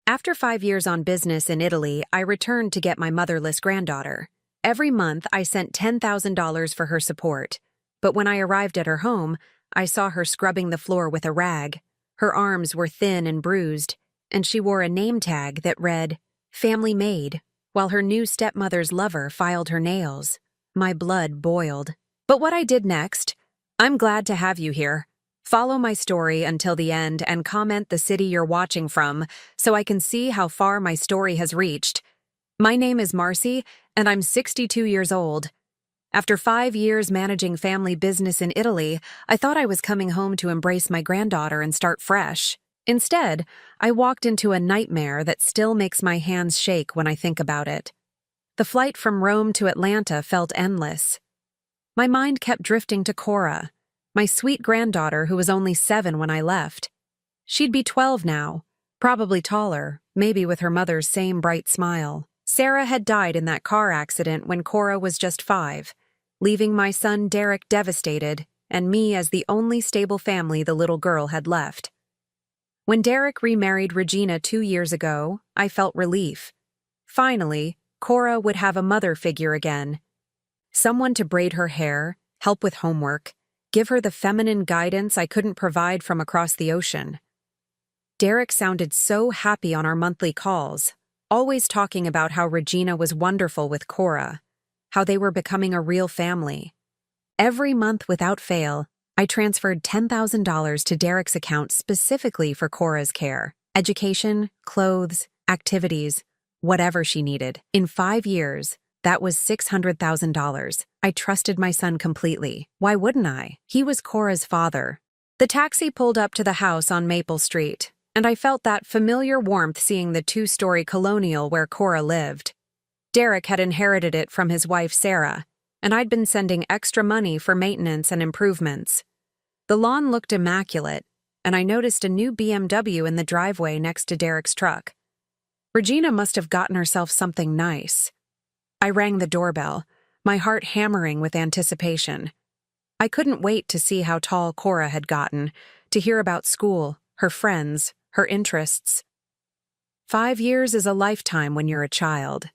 After 5 years on business in Italy, I returned to get my motherless granddaughter. Every month, I sent $10,000 for her support. But when I arrived at her home, I saw her scrubbing the floor with a rag. Her arms were thin and bruised, and she wore a name tag that read, "Family MAID," while her new stepmother's lover filed her nails. My blood boiled. But what I did next? I'm glad to have you here. Follow my story until the end and comment the city you're watching from so I can see how far my story has reached. My name is Marcy, and I'm 62 years old. After 5 years managing family business in Italy, I thought I was coming home to embrace my granddaughter and start fresh. Instead, I walked into a nightmare that still makes my hands shake when I think about it. The flight from Rome to Atlanta felt endless. My mind kept drifting to Cora, my sweet granddaughter who was only 7 when I left. She'd be 12 now, probably taller, maybe with her mother's same bright smile. Sarah had died in that car accident when Cora was just 5, leaving my son Derek devastated and me as the only stable family the little girl had left. When Derek remarried Regina 2 years ago, I felt relief. Finally, Cora would have a mother figure again. Someone to braid her hair, help with homework, give her the feminine guidance I couldn't provide from across the ocean. Derek sounded so happy on our monthly calls, always talking about how Regina was wonderful with Cora, how they were becoming a real family. Every month without fail, I transferred $10,000 to Derek's account specifically for Cora's care, education, clothes, activities, whatever she needed. In 5 years, that was $600,000. I trusted my son completely. Why wouldn't I? He was Cora's father. The taxi pulled up to the house on Maple Street, and I felt that familiar warmth seeing the 2-story colonial where Cora lived. Derek had inherited it from his wife Sarah, and I'd been sending extra money for maintenance and improvements. The lawn looked immaculate, and I noticed a new BMW in the driveway next to Derek's truck. Regina must have gotten herself something nice. I rang the doorbell, my heart hammering with anticipation. I couldn't wait to see how tall Cora had gotten, to hear about school, her friends, her interests. 5 years is a lifetime when you're a child.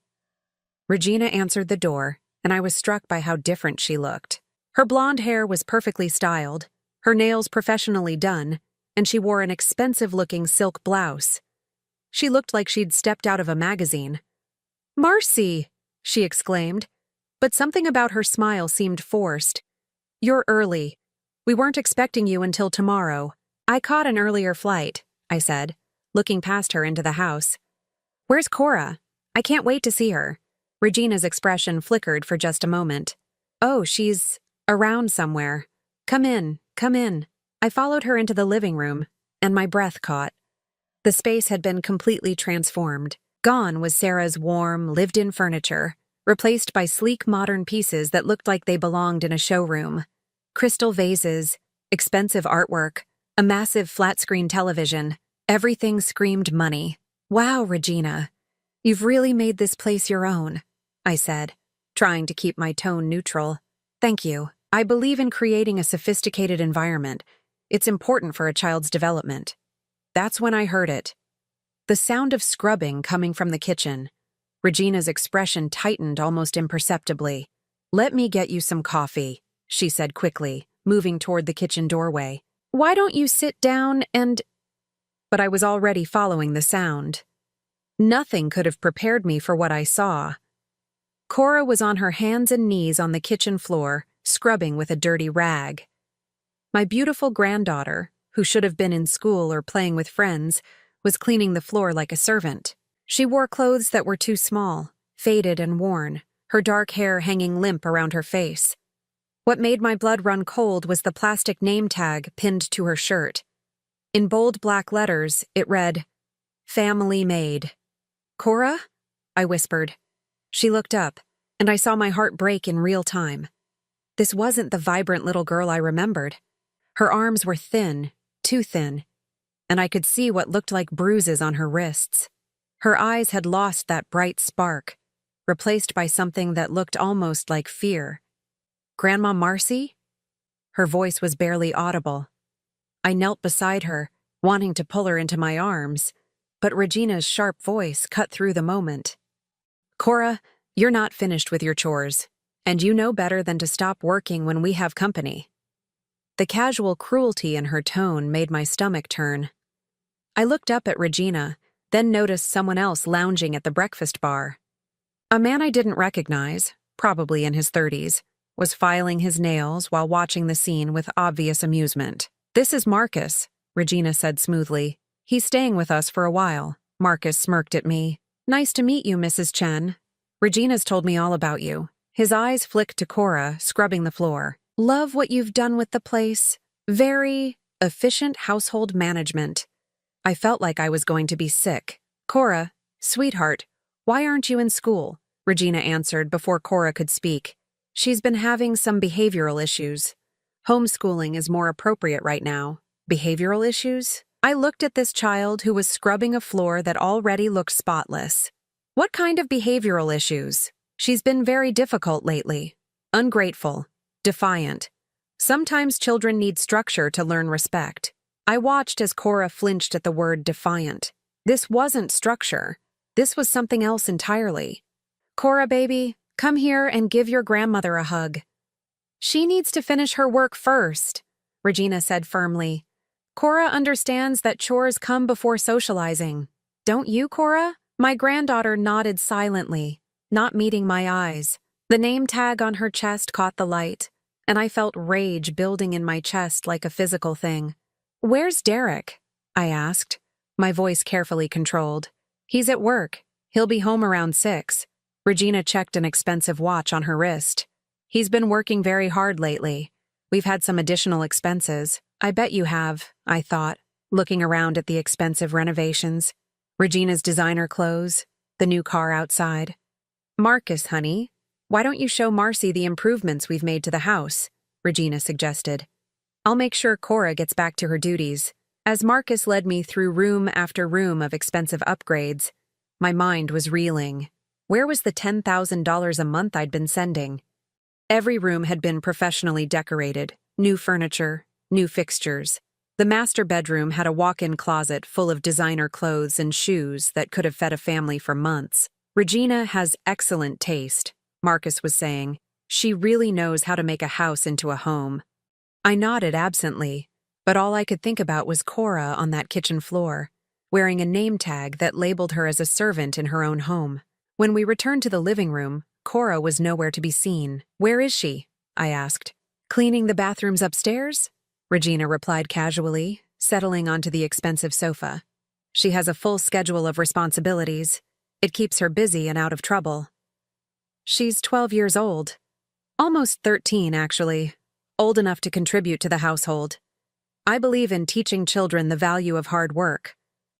Regina answered the door, and I was struck by how different she looked. Her blonde hair was perfectly styled, her nails professionally done, and she wore an expensive-looking silk blouse. She looked like she'd stepped out of a magazine. "Marcy!" she exclaimed, but something about her smile seemed forced. "You're early. We weren't expecting you until tomorrow." "I caught an earlier flight," I said, looking past her into the house. "Where's Cora? I can't wait to see her." Regina's expression flickered for just a moment. "Oh, she's around somewhere. Come in, come in." I followed her into the living room, and my breath caught. The space had been completely transformed. Gone was Sarah's warm, lived-in furniture, replaced by sleek modern pieces that looked like they belonged in a showroom. Crystal vases, expensive artwork, a massive flat-screen television. Everything screamed money. "Wow, Regina, you've really made this place your own," I said, trying to keep my tone neutral. "Thank you. I believe in creating a sophisticated environment. It's important for a child's development." That's when I heard it. The sound of scrubbing coming from the kitchen. Regina's expression tightened almost imperceptibly. "Let me get you some coffee," she said quickly, moving toward the kitchen doorway. "Why don't you sit down and—" But I was already following the sound. Nothing could have prepared me for what I saw. Cora was on her hands and knees on the kitchen floor, scrubbing with a dirty rag. My beautiful granddaughter, who should have been in school or playing with friends, was cleaning the floor like a servant. She wore clothes that were too small, faded and worn, her dark hair hanging limp around her face. What made my blood run cold was the plastic name tag pinned to her shirt. In bold black letters, it read, "Family MAID." "Cora?" I whispered. She looked up, and I saw my heart break in real time. This wasn't the vibrant little girl I remembered. Her arms were thin, too thin, and I could see what looked like bruises on her wrists. Her eyes had lost that bright spark, replaced by something that looked almost like fear. "Grandma Marcy?" Her voice was barely audible. I knelt beside her, wanting to pull her into my arms, but Regina's sharp voice cut through the moment. "Cora, you're not finished with your chores, and you know better than to stop working when we have company." The casual cruelty in her tone made my stomach turn. I looked up at Regina, then noticed someone else lounging at the breakfast bar. A man I didn't recognize, probably in his 30s, was filing his nails while watching the scene with obvious amusement. "This is Marcus," Regina said smoothly. "He's staying with us for a while." Marcus smirked at me. "Nice to meet you, Mrs. Chen. Regina's told me all about you." His eyes flicked to Cora, scrubbing the floor. "Love what you've done with the place. Very efficient household management." I felt like I was going to be sick. "Cora, sweetheart, why aren't you in school?" Regina answered before Cora could speak. "She's been having some behavioral issues. Homeschooling is more appropriate right now." Behavioral issues? I looked at this child who was scrubbing a floor that already looked spotless. "What kind of behavioral issues?" "She's been very difficult lately. Ungrateful. Defiant. Sometimes children need structure to learn respect." I watched as Cora flinched at the word defiant. This wasn't structure. This was something else entirely. "Cora, baby, come here and give your grandmother a hug." "She needs to finish her work first," Regina said firmly. "Cora understands that chores come before socializing. Don't you, Cora?" My granddaughter nodded silently, not meeting my eyes. The name tag on her chest caught the light, and I felt rage building in my chest like a physical thing. "Where's Derek?" I asked, my voice carefully controlled. "He's at work. He'll be home around 6. Regina checked an expensive watch on her wrist. "He's been working very hard lately. We've had some additional expenses." "I bet you have," I thought, looking around at the expensive renovations. Regina's designer clothes, the new car outside. "Marcus, honey, why don't you show Marcy the improvements we've made to the house?" Regina suggested. "I'll make sure Cora gets back to her duties." As Marcus led me through room after room of expensive upgrades, my mind was reeling. Where was the $10,000 a month I'd been sending? Every room had been professionally decorated, new furniture, new fixtures. The master bedroom had a walk-in closet full of designer clothes and shoes that could have fed a family for months. "Regina has excellent taste," Marcus was saying. "She really knows how to make a house into a home." I nodded absently, but all I could think about was Cora on that kitchen floor, wearing a name tag that labeled her as a servant in her own home. When we returned to the living room, Cora was nowhere to be seen. "Where is she?" I asked. "Cleaning the bathrooms upstairs?" Regina replied casually, settling onto the expensive sofa. "She has a full schedule of responsibilities. It keeps her busy and out of trouble." "She's 12 years old. Almost 13, actually. Old enough to contribute to the household. I believe in teaching children the value of hard work."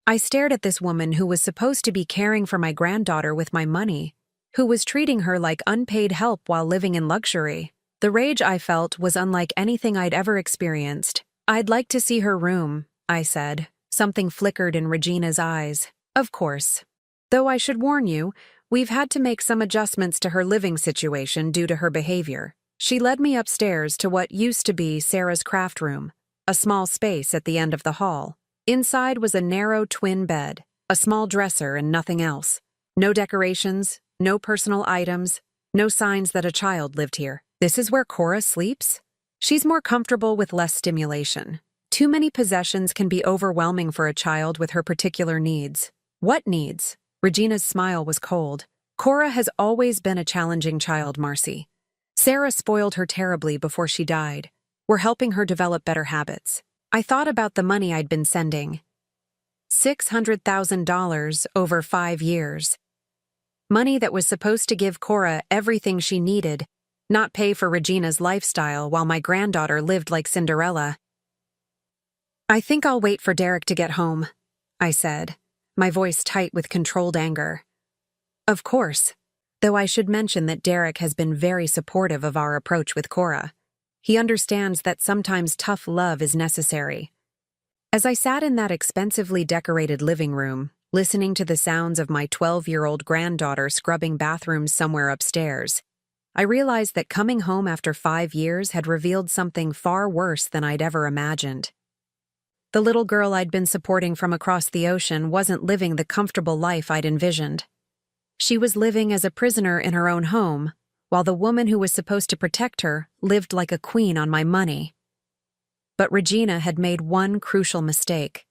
I stared at this woman who was supposed to be caring for my granddaughter with my money, who was treating her like unpaid help while living in luxury. The rage I felt was unlike anything I'd ever experienced. "I'd like to see her room," I said. Something flickered in Regina's eyes. "Of course. Though I should warn you, we've had to make some adjustments to her living situation due to her behavior." She led me upstairs to what used to be Sarah's craft room, a small space at the end of the hall. Inside was a narrow twin bed, a small dresser and nothing else. No decorations, no personal items, no signs that a child lived here. "This is where Cora sleeps?" "She's more comfortable with less stimulation. Too many possessions can be overwhelming for a child with her particular needs." "What needs?" Regina's smile was cold. "Cora has always been a challenging child, Marcy. Sarah spoiled her terribly before she died. We're helping her develop better habits." I thought about the money I'd been sending. $600,000 over 5 years. Money that was supposed to give Cora everything she needed, not pay for Regina's lifestyle while my granddaughter lived like Cinderella. "I think I'll wait for Derek to get home," I said, my voice tight with controlled anger. "Of course, though I should mention that Derek has been very supportive of our approach with Cora. He understands that sometimes tough love is necessary." As I sat in that expensively decorated living room, listening to the sounds of my 12-year-old granddaughter scrubbing bathrooms somewhere upstairs, I realized that coming home after 5 years had revealed something far worse than I'd ever imagined. The little girl I'd been supporting from across the ocean wasn't living the comfortable life I'd envisioned. She was living as a prisoner in her own home, while the woman who was supposed to protect her lived like a queen on my money. But Regina had made one crucial mistake.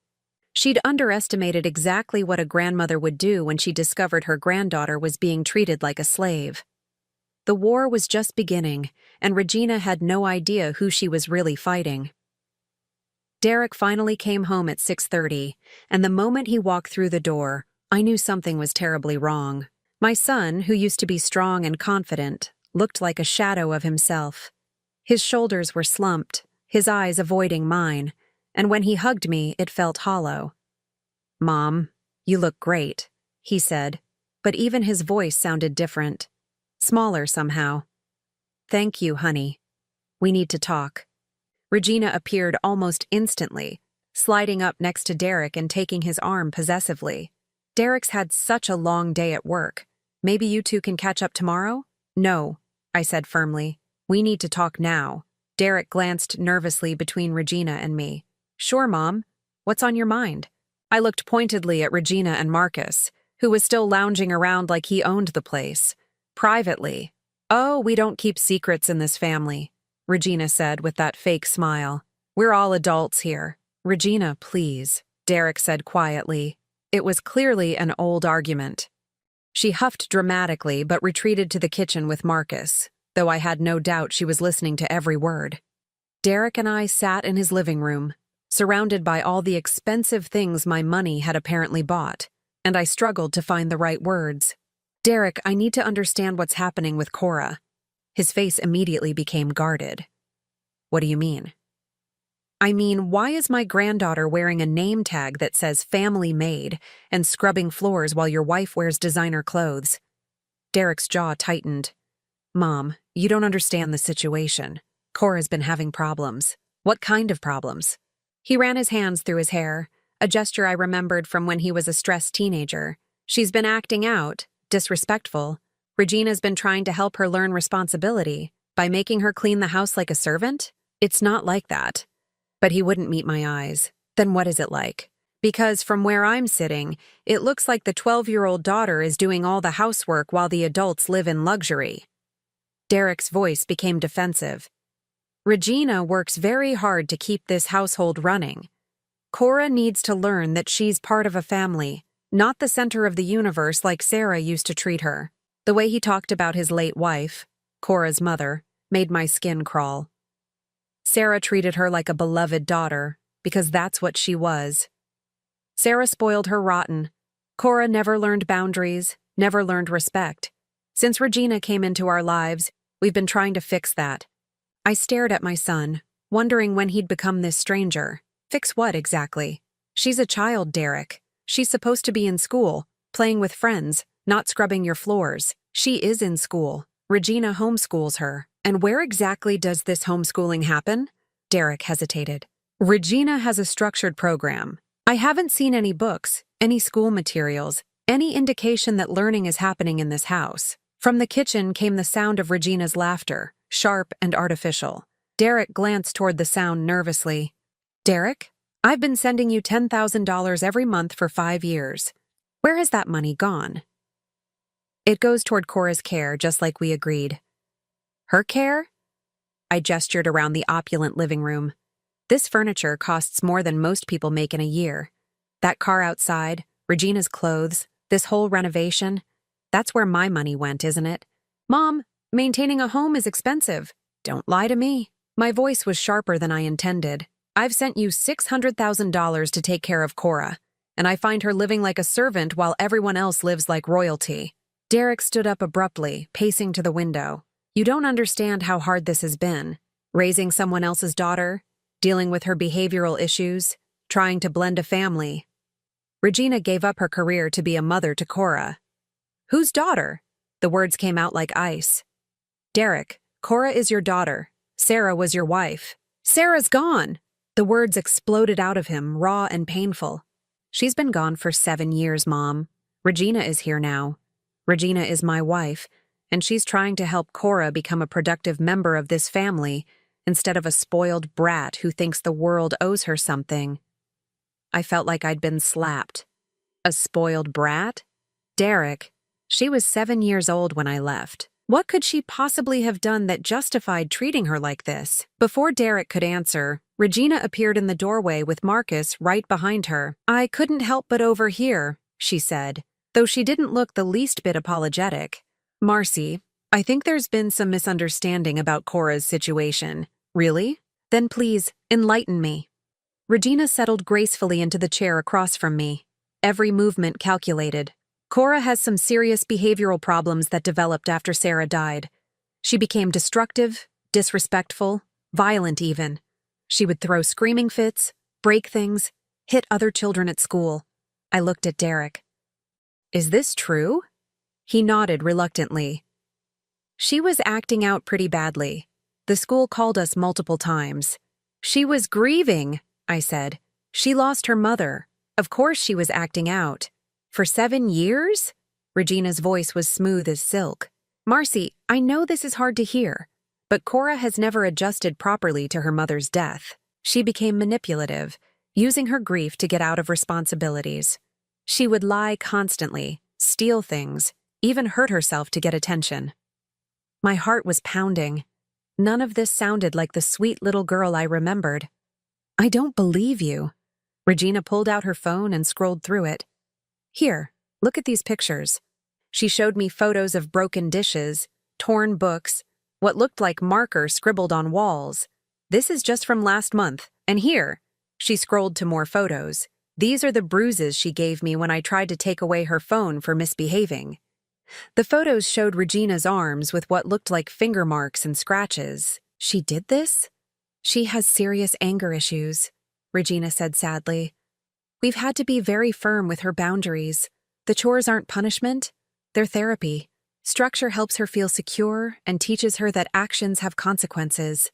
She'd underestimated exactly what a grandmother would do when she discovered her granddaughter was being treated like a slave. The war was just beginning, and Regina had no idea who she was really fighting. Derek finally came home at 6:30, and the moment he walked through the door, I knew something was terribly wrong. My son, who used to be strong and confident, looked like a shadow of himself. His shoulders were slumped, his eyes avoiding mine, and when he hugged me, it felt hollow. "Mom, you look great," he said, but even his voice sounded different. Smaller somehow. "Thank you, honey. We need to talk." Regina appeared almost instantly, sliding up next to Derek and taking his arm possessively. "Derek's had such a long day at work. Maybe you two can catch up tomorrow?" "No," I said firmly. "We need to talk now." Derek glanced nervously between Regina and me. "Sure, Mom. What's on your mind?" I looked pointedly at Regina and Marcus, who was still lounging around like he owned the place. Privately. "Oh, we don't keep secrets in this family," Regina said with that fake smile. "We're all adults here." "Regina, please," Derek said quietly. It was clearly an old argument. She huffed dramatically but retreated to the kitchen with Marcus, though I had no doubt she was listening to every word. Derek and I sat in his living room, surrounded by all the expensive things my money had apparently bought, and I struggled to find the right words. "Derek, I need to understand what's happening with Cora." His face immediately became guarded. "What do you mean?" "I mean, why is my granddaughter wearing a name tag that says Family Maid and scrubbing floors while your wife wears designer clothes?" Derek's jaw tightened. "Mom, you don't understand the situation. Cora's been having problems." "What kind of problems?" He ran his hands through his hair, a gesture I remembered from when he was a stressed teenager. "She's been acting out, disrespectful. Regina's been trying to help her learn responsibility by making her clean the house like a servant. It's not like that." But he wouldn't meet my eyes. "Then what is it like?" "Because from where I'm sitting, it looks like the 12-year-old daughter is doing all the housework while the adults live in luxury." Derek's voice became defensive. "Regina works very hard to keep this household running. Cora needs to learn that she's part of a family, not the center of the universe like Sarah used to treat her." The way he talked about his late wife, Cora's mother, made my skin crawl. Sarah treated her like a beloved daughter, because that's what she was. Sarah spoiled her rotten. Cora never learned boundaries, never learned respect. Since Regina came into our lives, we've been trying to fix that. I stared at my son, wondering when he'd become this stranger. Fix what exactly? She's a child, Derek. She's supposed to be in school, playing with friends, not scrubbing your floors. She is in school. Regina homeschools her. And where exactly does this homeschooling happen? Derek hesitated. Regina has a structured program. I haven't seen any books, any school materials, any indication that learning is happening in this house. From the kitchen came the sound of Regina's laughter, sharp and artificial. Derek glanced toward the sound nervously. "Derek, I've been sending you $10,000 every month for 5 years. Where has that money gone?" "It goes toward Cora's care, just like we agreed." "Her care?" I gestured around the opulent living room. "This furniture costs more than most people make in a year. That car outside, Regina's clothes, this whole renovation, that's where my money went, isn't it?" "Mom, maintaining a home is expensive. Don't lie to me." My voice was sharper than I intended. "I've sent you $600,000 to take care of Cora, and I find her living like a servant while everyone else lives like royalty." Derek stood up abruptly, pacing to the window. "You don't understand how hard this has been. Raising someone else's daughter, dealing with her behavioral issues, trying to blend a family. Regina gave up her career to be a mother to Cora." "Whose daughter?" The words came out like ice. "Derek, Cora is your daughter. Sarah was your wife." "Sarah's gone!" The words exploded out of him, raw and painful. "She's been gone for 7 years, Mom. Regina is here now. Regina is my wife, and she's trying to help Cora become a productive member of this family instead of a spoiled brat who thinks the world owes her something." I felt like I'd been slapped. A spoiled brat? Derek. She was 7 years old when I left. What could she possibly have done that justified treating her like this? Before Derek could answer, Regina appeared in the doorway with Marcus right behind her. I couldn't help but overhear, she said, though she didn't look the least bit apologetic. Marcy, I think there's been some misunderstanding about Cora's situation. Really? Then please, enlighten me. Regina settled gracefully into the chair across from me, every movement calculated. Cora has some serious behavioral problems that developed after Sarah died. She became destructive, disrespectful, violent even. She would throw screaming fits, break things, hit other children at school. I looked at Derek. Is this true? He nodded reluctantly. She was acting out pretty badly. The school called us multiple times. She was grieving, I said. She lost her mother. Of course she was acting out. For 7 years? Regina's voice was smooth as silk. Marcy, I know this is hard to hear, but Cora has never adjusted properly to her mother's death. She became manipulative, using her grief to get out of responsibilities. She would lie constantly, steal things, even hurt herself to get attention. My heart was pounding. None of this sounded like the sweet little girl I remembered. I don't believe you. Regina pulled out her phone and scrolled through it. Here, look at these pictures. She showed me photos of broken dishes, torn books, what looked like marker scribbled on walls. This is just from last month, and here, she scrolled to more photos. These are the bruises she gave me when I tried to take away her phone for misbehaving. The photos showed Regina's arms with what looked like finger marks and scratches. She did this? She has serious anger issues, Regina said sadly. We've had to be very firm with her boundaries. The chores aren't punishment, they're therapy. Structure helps her feel secure and teaches her that actions have consequences.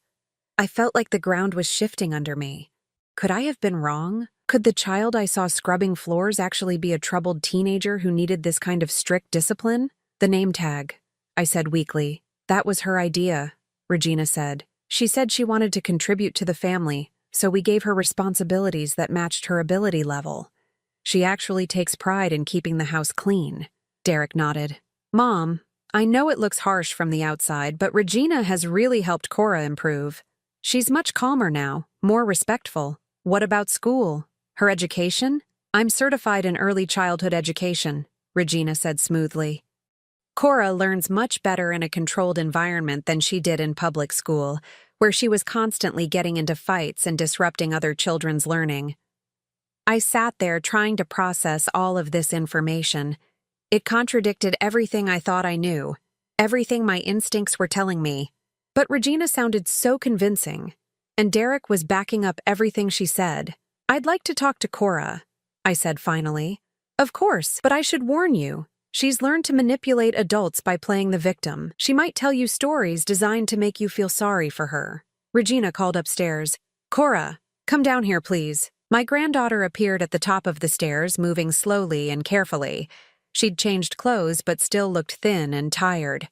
I felt like the ground was shifting under me. Could I have been wrong? Could the child I saw scrubbing floors actually be a troubled teenager who needed this kind of strict discipline? The name tag, I said weakly. That was her idea, Regina said. She said she wanted to contribute to the family, so we gave her responsibilities that matched her ability level. She actually takes pride in keeping the house clean. Derek nodded. Mom, I know it looks harsh from the outside, but Regina has really helped Cora improve. She's much calmer now, more respectful. What about school? Her education? I'm certified in early childhood education, Regina said smoothly. Cora learns much better in a controlled environment than she did in public school, where she was constantly getting into fights and disrupting other children's learning. I sat there trying to process all of this information. It contradicted everything I thought I knew, everything my instincts were telling me. But Regina sounded so convincing, and Derek was backing up everything she said. I'd like to talk to Cora, I said finally. Of course, but I should warn you. She's learned to manipulate adults by playing the victim. She might tell you stories designed to make you feel sorry for her. Regina called upstairs. Cora, come down here, please. My granddaughter appeared at the top of the stairs, moving slowly and carefully. She'd changed clothes but still looked thin and tired.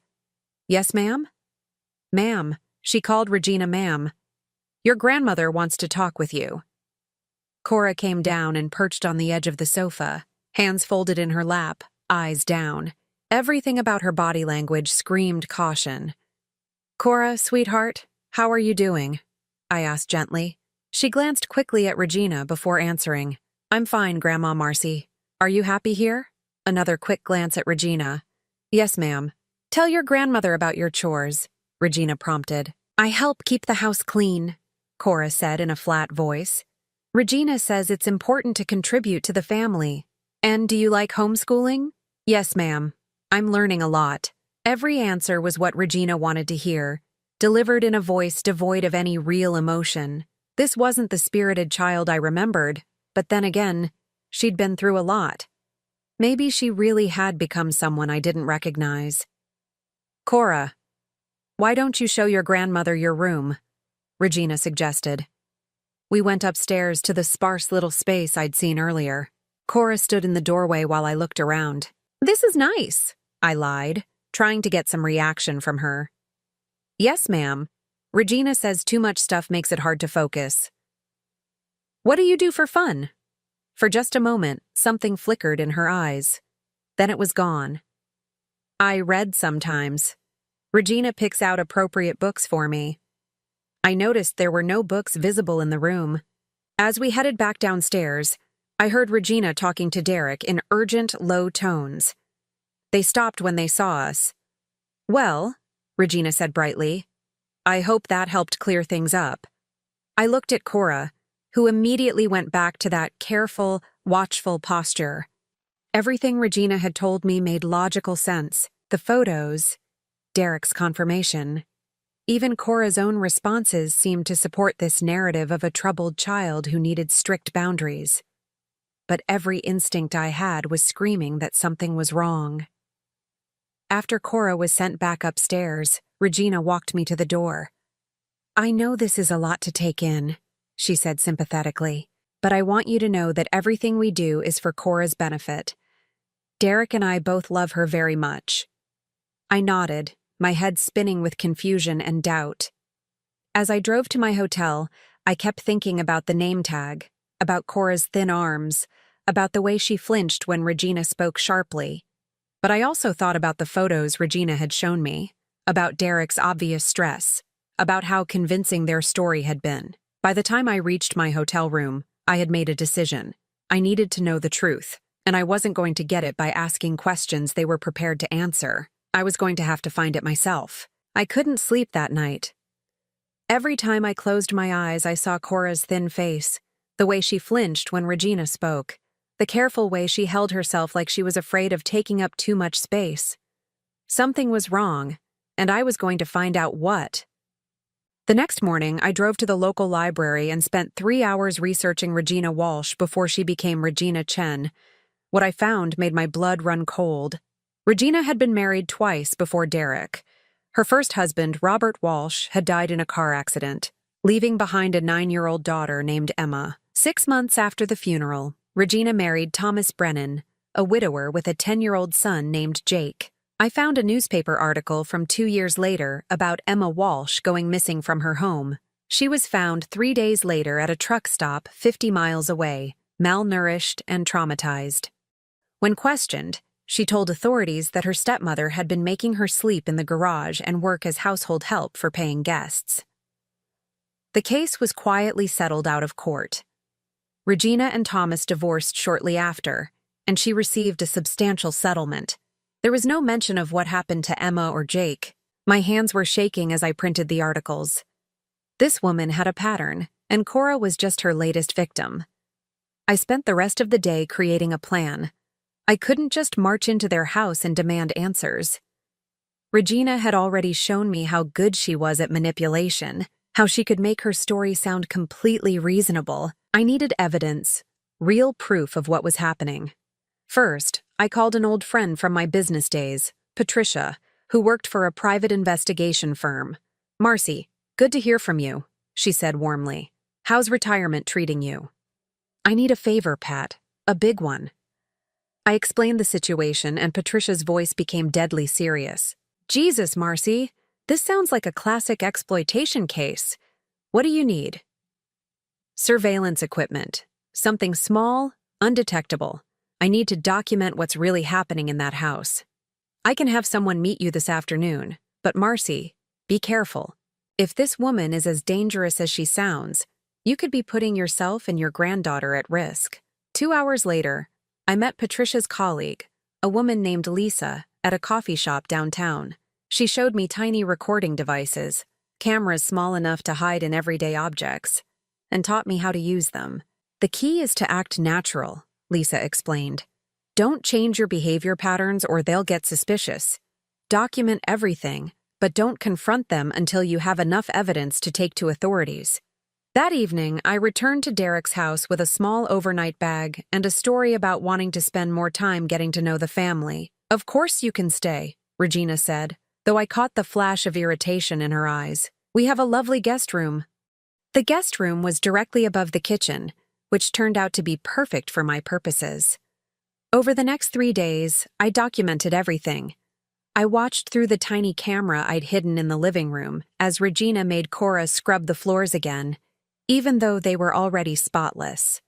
Yes, ma'am? Ma'am. She called Regina ma'am. Your grandmother wants to talk with you. Cora came down and perched on the edge of the sofa, hands folded in her lap, eyes down. Everything about her body language screamed caution. Cora, sweetheart, how are you doing? I asked gently. She glanced quickly at Regina before answering. I'm fine, Grandma Marcy. Are you happy here? Another quick glance at Regina. Yes, ma'am. Tell your grandmother about your chores, Regina prompted. I help keep the house clean, Cora said in a flat voice. Regina says it's important to contribute to the family. And do you like homeschooling? Yes, ma'am. I'm learning a lot. Every answer was what Regina wanted to hear, delivered in a voice devoid of any real emotion. This wasn't the spirited child I remembered, but then again, she'd been through a lot. Maybe she really had become someone I didn't recognize. Cora, why don't you show your grandmother your room? Regina suggested. We went upstairs to the sparse little space I'd seen earlier. Cora stood in the doorway while I looked around. This is nice, I lied, trying to get some reaction from her. Yes, ma'am. Regina says too much stuff makes it hard to focus. What do you do for fun? For just a moment, something flickered in her eyes. Then it was gone. I read sometimes. Regina picks out appropriate books for me. I noticed there were no books visible in the room. As we headed back downstairs, I heard Regina talking to Derek in urgent, low tones. They stopped when they saw us. "Well," Regina said brightly, "I hope that helped clear things up." I looked at Cora, who immediately went back to that careful, watchful posture. Everything Regina had told me made logical sense. The photos, Derek's confirmation. Even Cora's own responses seemed to support this narrative of a troubled child who needed strict boundaries. But every instinct I had was screaming that something was wrong. After Cora was sent back upstairs, Regina walked me to the door. "I know this is a lot to take in," she said sympathetically, "but I want you to know that everything we do is for Cora's benefit. Derek and I both love her very much." I nodded, my head spinning with confusion and doubt. As I drove to my hotel, I kept thinking about the name tag, about Cora's thin arms, about the way she flinched when Regina spoke sharply. But I also thought about the photos Regina had shown me, about Derek's obvious stress, about how convincing their story had been. By the time I reached my hotel room, I had made a decision. I needed to know the truth, and I wasn't going to get it by asking questions they were prepared to answer. I was going to have to find it myself. I couldn't sleep that night. Every time I closed my eyes, I saw Cora's thin face, the way she flinched when Regina spoke, the careful way she held herself like she was afraid of taking up too much space. Something was wrong, and I was going to find out what. The next morning, I drove to the local library and spent 3 hours researching Regina Walsh before she became Regina Chen. What I found made my blood run cold. Regina had been married twice before Derek. Her first husband, Robert Walsh, had died in a car accident, leaving behind a 9-year-old daughter named Emma. 6 months after the funeral, Regina married Thomas Brennan, a widower with a 10-year-old son named Jake. I found a newspaper article from 2 years later about Emma Walsh going missing from her home. She was found 3 days later at a truck stop 50 miles away, malnourished and traumatized. When questioned, she told authorities that her stepmother had been making her sleep in the garage and work as household help for paying guests. The case was quietly settled out of court. Regina and Thomas divorced shortly after, and she received a substantial settlement. There was no mention of what happened to Emma or Jake. My hands were shaking as I printed the articles. This woman had a pattern, and Cora was just her latest victim. I spent the rest of the day creating a plan. I couldn't just march into their house and demand answers. Regina had already shown me how good she was at manipulation, how she could make her story sound completely reasonable. I needed evidence, real proof of what was happening. First, I called an old friend from my business days, Patricia, who worked for a private investigation firm. "Marcy, good to hear from you," she said warmly. "How's retirement treating you?" "I need a favor, Pat. A big one." I explained the situation, and Patricia's voice became deadly serious. "Jesus, Marcy, this sounds like a classic exploitation case. What do you need?" "Surveillance equipment. Something small, undetectable. I need to document what's really happening in that house. I can have someone meet you this afternoon, but Marcy, be careful. If this woman is as dangerous as she sounds, you could be putting yourself and your granddaughter at risk." 2 hours later, I met Patricia's colleague, a woman named Lisa, at a coffee shop downtown. She showed me tiny recording devices, cameras small enough to hide in everyday objects, and taught me how to use them. "The key is to act natural," Lisa explained. "Don't change your behavior patterns or they'll get suspicious. Document everything, but don't confront them until you have enough evidence to take to authorities." That evening, I returned to Derek's house with a small overnight bag and a story about wanting to spend more time getting to know the family. "Of course you can stay," Regina said, though I caught the flash of irritation in her eyes. "We have a lovely guest room." The guest room was directly above the kitchen, which turned out to be perfect for my purposes. Over the next 3 days, I documented everything. I watched through the tiny camera I'd hidden in the living room as Regina made Cora scrub the floors again, even though they were already spotless.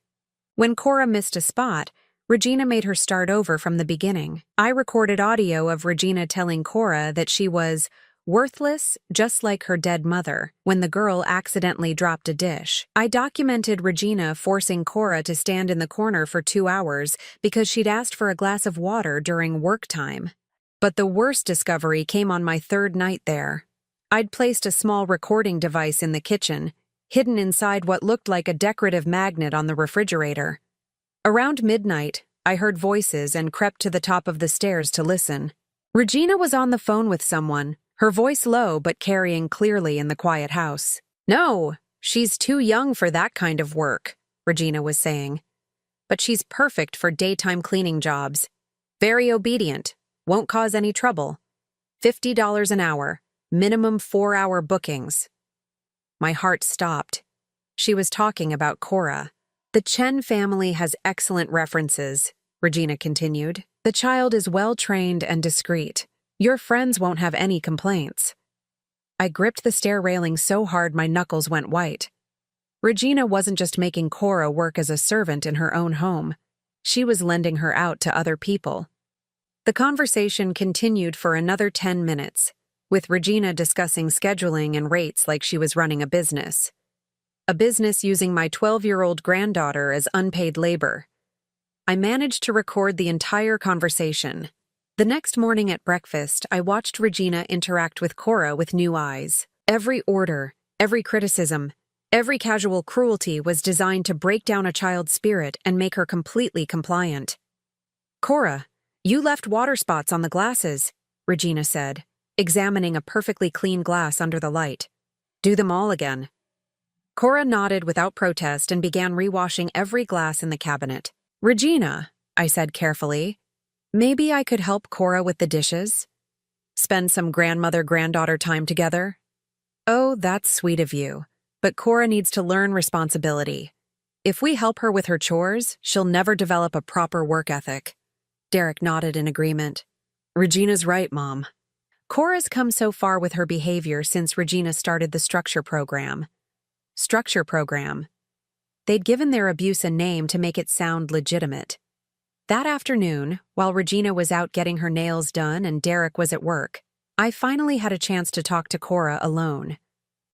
When Cora missed a spot, Regina made her start over from the beginning. I recorded audio of Regina telling Cora that she was worthless, just like her dead mother, when the girl accidentally dropped a dish. I documented Regina forcing Cora to stand in the corner for 2 hours because she'd asked for a glass of water during work time. But the worst discovery came on my 3rd night there. I'd placed a small recording device in the kitchen, hidden inside what looked like a decorative magnet on the refrigerator. Around midnight, I heard voices and crept to the top of the stairs to listen. Regina was on the phone with someone, her voice low but carrying clearly in the quiet house. "No, she's too young for that kind of work," Regina was saying. "But she's perfect for daytime cleaning jobs. Very obedient, won't cause any trouble. $50 an hour, minimum 4-hour bookings." My heart stopped. She was talking about Cora. "The Chen family has excellent references," Regina continued. "The child is well-trained and discreet. Your friends won't have any complaints." I gripped the stair railing so hard my knuckles went white. Regina wasn't just making Cora work as a servant in her own home. She was lending her out to other people. The conversation continued for another 10 minutes, with Regina discussing scheduling and rates like she was running a business. A business using my 12-year-old granddaughter as unpaid labor. I managed to record the entire conversation. The next morning at breakfast, I watched Regina interact with Cora with new eyes. Every order, every criticism, every casual cruelty was designed to break down a child's spirit and make her completely compliant. "Cora, you left water spots on the glasses," Regina said, examining a perfectly clean glass under the light. "Do them all again." Cora nodded without protest and began rewashing every glass in the cabinet. "Regina," I said carefully, "maybe I could help Cora with the dishes? Spend some grandmother-granddaughter time together?" "Oh, that's sweet of you, but Cora needs to learn responsibility. If we help her with her chores, she'll never develop a proper work ethic." Derek nodded in agreement. "Regina's right, Mom." Cora's come so far with her behavior since Regina started the structure program. Structure program. They'd given their abuse a name to make it sound legitimate. That afternoon, while Regina was out getting her nails done and Derek was at work, I finally had a chance to talk to Cora alone.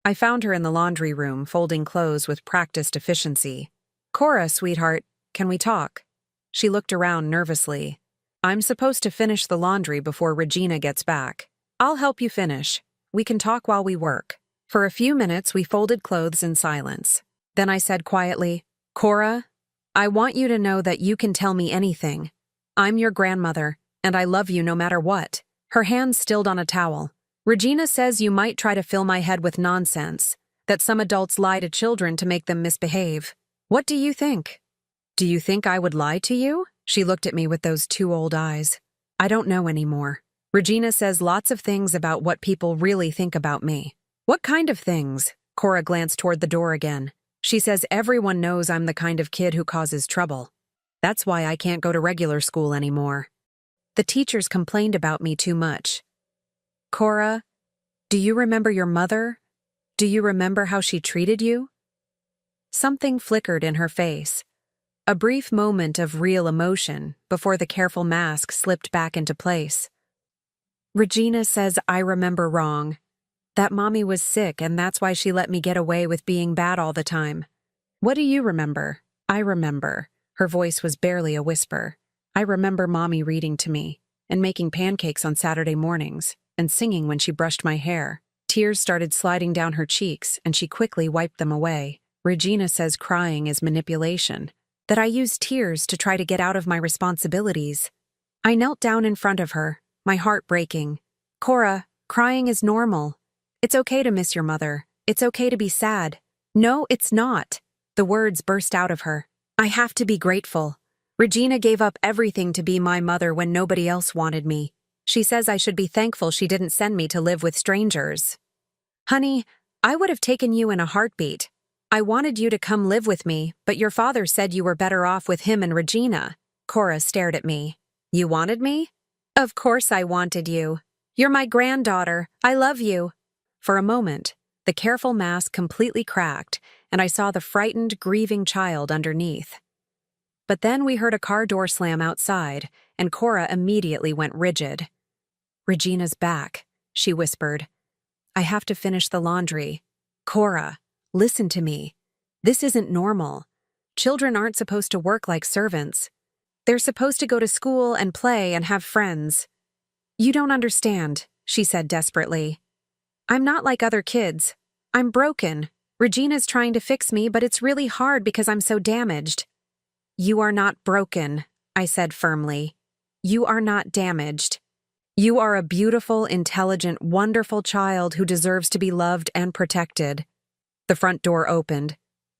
I found her in the laundry room, folding clothes with practiced efficiency. "Cora, sweetheart, can we talk?" She looked around nervously. "I'm supposed to finish the laundry before Regina gets back." "I'll help you finish. We can talk while we work." For a few minutes, we folded clothes in silence. Then I said quietly, "Cora, I want you to know that you can tell me anything. I'm your grandmother, and I love you no matter what." Her hands stilled on a towel. "Regina says you might try to fill my head with nonsense, that some adults lie to children to make them misbehave. What do you think?" "Do you think I would lie to you?" She looked at me with those 2 old eyes. "I don't know anymore. Regina says lots of things about what people really think about me." "What kind of things?" Cora glanced toward the door again. "She says everyone knows I'm the kind of kid who causes trouble. That's why I can't go to regular school anymore. The teachers complained about me too much." "Cora, do you remember your mother? Do you remember how she treated you?" Something flickered in her face. A brief moment of real emotion before the careful mask slipped back into place. "Regina says I remember wrong. That Mommy was sick and that's why she let me get away with being bad all the time. What do you remember?" "I remember." Her voice was barely a whisper. "I remember Mommy reading to me, and making pancakes on Saturday mornings, and singing when she brushed my hair." Tears started sliding down her cheeks, and she quickly wiped them away. "Regina says crying is manipulation. That I use tears to try to get out of my responsibilities." I knelt down in front of her, my heart breaking. "Cora, crying is normal. It's okay to miss your mother. It's okay to be sad." "No, it's not." The words burst out of her. "I have to be grateful. Regina gave up everything to be my mother when nobody else wanted me. She says I should be thankful she didn't send me to live with strangers." "Honey, I would have taken you in a heartbeat. I wanted you to come live with me, but your father said you were better off with him and Regina." Cora stared at me. "You wanted me?" "Of course I wanted you. You're my granddaughter. I love you." For a moment, the careful mask completely cracked, and I saw the frightened, grieving child underneath. But then we heard a car door slam outside, and Cora immediately went rigid. "Regina's back," she whispered. "I have to finish the laundry. Cora, listen to me. This isn't normal. Children aren't supposed to work like servants. They're supposed to go to school and play and have friends." "You don't understand," she said desperately. "I'm not like other kids. I'm broken. Regina's trying to fix me, but it's really hard because I'm so damaged." "You are not broken," I said firmly. "You are not damaged. You are a beautiful, intelligent, wonderful child who deserves to be loved and protected." The front door opened,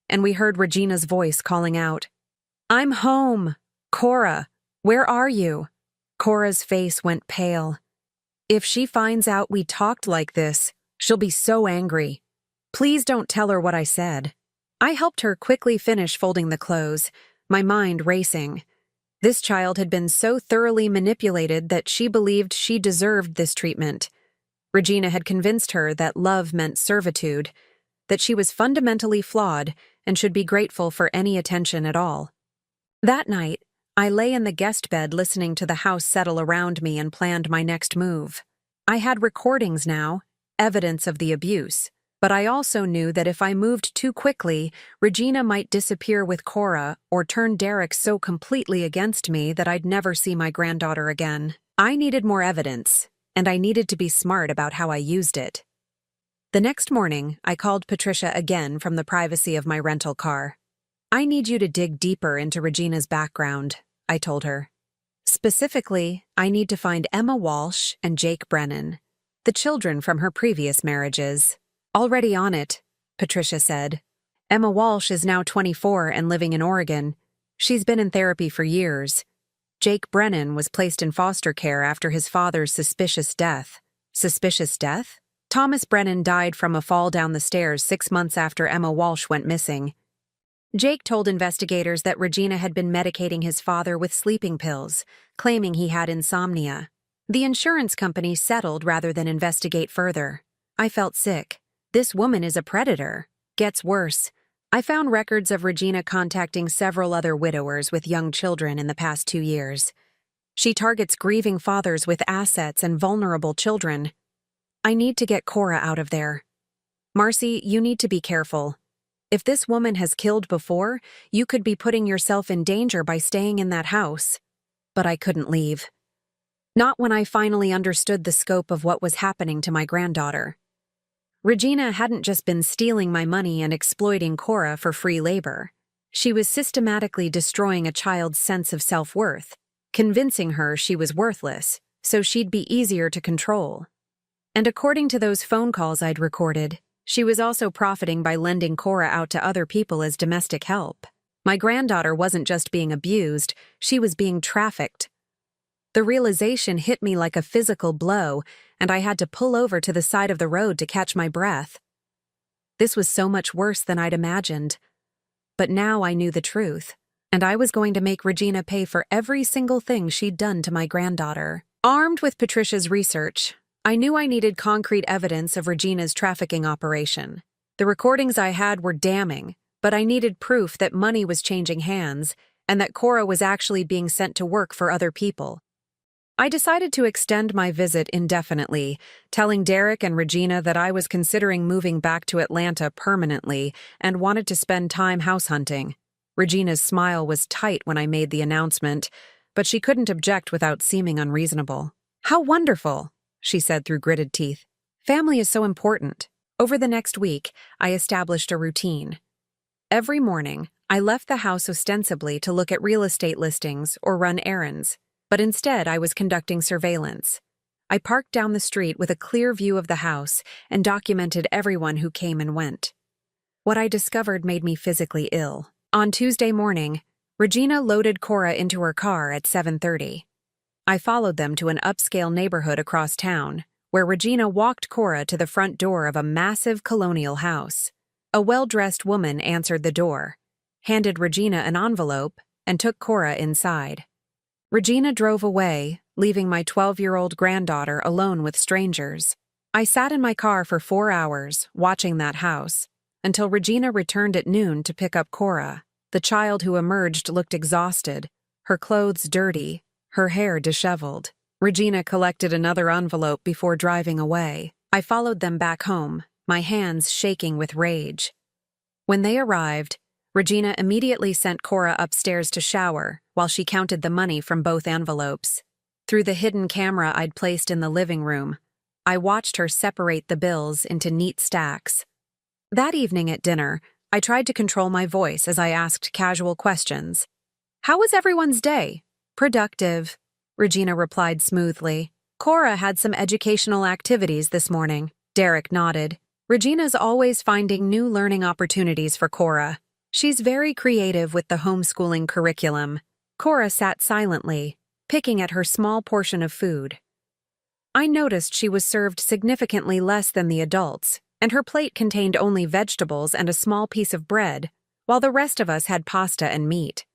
and we heard Regina's voice calling out, "I'm home! Cora, where are you?" Cora's face went pale. "If she finds out we talked like this, she'll be so angry. Please don't tell her what I said." I helped her quickly finish folding the clothes, my mind racing. This child had been so thoroughly manipulated that she believed she deserved this treatment. Regina had convinced her that love meant servitude, that she was fundamentally flawed and should be grateful for any attention at all. That night, I lay in the guest bed listening to the house settle around me and planned my next move. I had recordings now, evidence of the abuse, but I also knew that if I moved too quickly, Regina might disappear with Cora or turn Derek so completely against me that I'd never see my granddaughter again. I needed more evidence, and I needed to be smart about how I used it. The next morning, I called Patricia again from the privacy of my rental car. "I need you to dig deeper into Regina's background," I told her. "Specifically, I need to find Emma Walsh and Jake Brennan, the children from her previous marriages." "Already on it," Patricia said. "Emma Walsh is now 24 and living in Oregon. She's been in therapy for years. Jake Brennan was placed in foster care after his father's suspicious death." "Suspicious death?" "Thomas Brennan died from a fall down the stairs 6 months after Emma Walsh went missing. Jake told investigators that Regina had been medicating his father with sleeping pills, claiming he had insomnia. The insurance company settled rather than investigate further. I felt sick. This woman is a predator. Gets worse. I found records of Regina contacting several other widowers with young children in the past 2 years. She targets grieving fathers with assets and vulnerable children. I need to get Cora out of there. Marcy, you need to be careful. If this woman has killed before, you could be putting yourself in danger by staying in that house." But I couldn't leave. Not when I finally understood the scope of what was happening to my granddaughter. Regina hadn't just been stealing my money and exploiting Cora for free labor. She was systematically destroying a child's sense of self-worth, convincing her she was worthless, so she'd be easier to control. And according to those phone calls I'd recorded, she was also profiting by lending Cora out to other people as domestic help. My granddaughter wasn't just being abused, she was being trafficked. The realization hit me like a physical blow, and I had to pull over to the side of the road to catch my breath. This was so much worse than I'd imagined. But now I knew the truth, and I was going to make Regina pay for every single thing she'd done to my granddaughter. Armed with Patricia's research, I knew I needed concrete evidence of Regina's trafficking operation. The recordings I had were damning, but I needed proof that money was changing hands and that Cora was actually being sent to work for other people. I decided to extend my visit indefinitely, telling Derek and Regina that I was considering moving back to Atlanta permanently and wanted to spend time house hunting. Regina's smile was tight when I made the announcement, but she couldn't object without seeming unreasonable. "How wonderful," she said through gritted teeth. "Family is so important." Over the next week, I established a routine. Every morning, I left the house ostensibly to look at real estate listings or run errands, but instead I was conducting surveillance. I parked down the street with a clear view of the house and documented everyone who came and went. What I discovered made me physically ill. On Tuesday morning, Regina loaded Cora into her car at 7:30. I followed them to an upscale neighborhood across town, where Regina walked Cora to the front door of a massive colonial house. A well-dressed woman answered the door, handed Regina an envelope, and took Cora inside. Regina drove away, leaving my 12-year-old granddaughter alone with strangers. I sat in my car for 4 hours, watching that house, until Regina returned at noon to pick up Cora. The child who emerged looked exhausted, her clothes dirty, her hair disheveled. Regina collected another envelope before driving away. I followed them back home, my hands shaking with rage. When they arrived, Regina immediately sent Cora upstairs to shower while she counted the money from both envelopes. Through the hidden camera I'd placed in the living room, I watched her separate the bills into neat stacks. That evening at dinner, I tried to control my voice as I asked casual questions. "How was everyone's day?" "Productive," Regina replied smoothly. "Cora had some educational activities this morning." Derek nodded. Regina's always finding new learning opportunities for Cora. She's very creative with the homeschooling curriculum. Cora sat silently, picking at her small portion of food. I noticed she was served significantly less than the adults, and her plate contained only vegetables and a small piece of bread, while the rest of us had pasta and meat.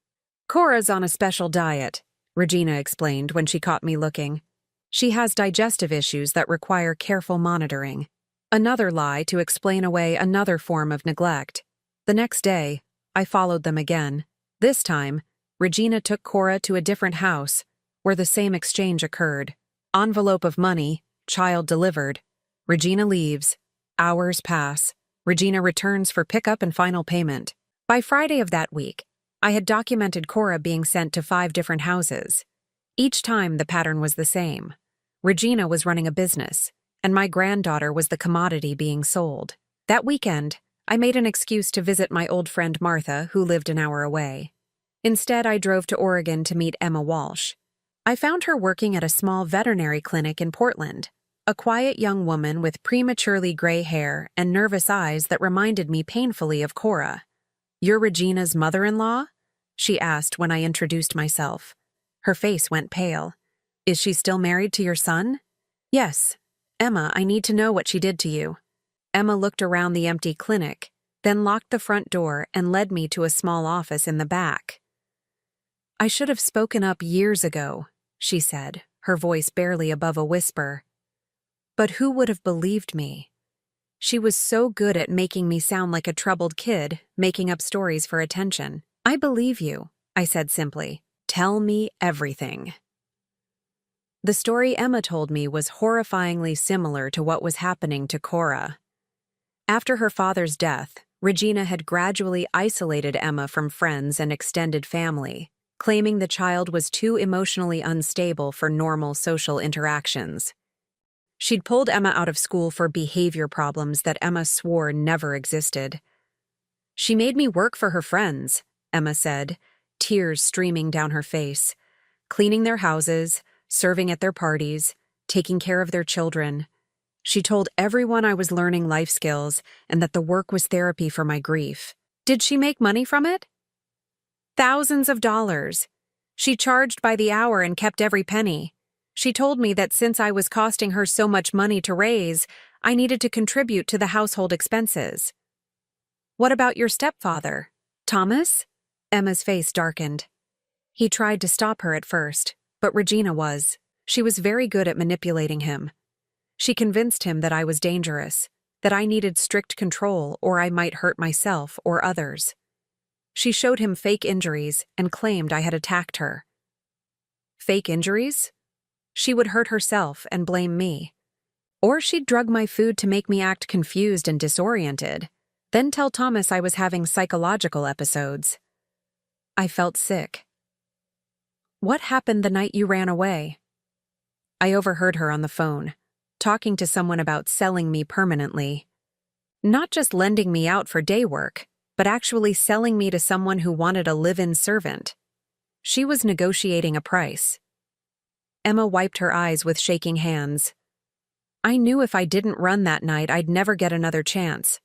"Cora's on a special diet," Regina explained when she caught me looking. "She has digestive issues that require careful monitoring." Another lie to explain away another form of neglect. The next day, I followed them again. This time, Regina took Cora to a different house, where the same exchange occurred. Envelope of money, child delivered. Regina leaves. Hours pass. Regina returns for pickup and final payment. By Friday of that week, I had documented Cora being sent to 5 different houses. Each time the pattern was the same. Regina was running a business, and my granddaughter was the commodity being sold. That weekend, I made an excuse to visit my old friend Martha, who lived an hour away. Instead, I drove to Oregon to meet Emma Walsh. I found her working at a small veterinary clinic in Portland, a quiet young woman with prematurely gray hair and nervous eyes that reminded me painfully of Cora. "You're Regina's mother-in-law?" she asked when I introduced myself. Her face went pale. "Is she still married to your son?" "Yes. Emma, I need to know what she did to you." Emma looked around the empty clinic, then locked the front door and led me to a small office in the back. "I should have spoken up years ago," she said, her voice barely above a whisper. But who would have believed me? She was so good at making me sound like a troubled kid, making up stories for attention. "I believe you," I said simply. "Tell me everything." The story Emma told me was horrifyingly similar to what was happening to Cora. After her father's death, Regina had gradually isolated Emma from friends and extended family, claiming the child was too emotionally unstable for normal social interactions. She'd pulled Emma out of school for behavior problems that Emma swore never existed. "She made me work for her friends," Emma said, tears streaming down her face, "cleaning their houses, serving at their parties, taking care of their children. She told everyone I was learning life skills and that the work was therapy for my grief." "Did she make money from it?" "Thousands of dollars. She charged by the hour and kept every penny. She told me that since I was costing her so much money to raise, I needed to contribute to the household expenses." "What about your stepfather, Thomas?" Emma's face darkened. "He tried to stop her at first, but Regina was. She was very good at manipulating him. She convinced him that I was dangerous, that I needed strict control or I might hurt myself or others. She showed him fake injuries and claimed I had attacked her." "Fake injuries?" "She would hurt herself and blame me. Or she'd drug my food to make me act confused and disoriented, then tell Thomas I was having psychological episodes." I felt sick. "What happened the night you ran away?" I overheard her on the phone, talking to someone about selling me permanently. Not just lending me out for day work, but actually selling me to someone who wanted a live-in servant. She was negotiating a price. Emma wiped her eyes with shaking hands. "I knew if I didn't run that night, I'd never get another chance.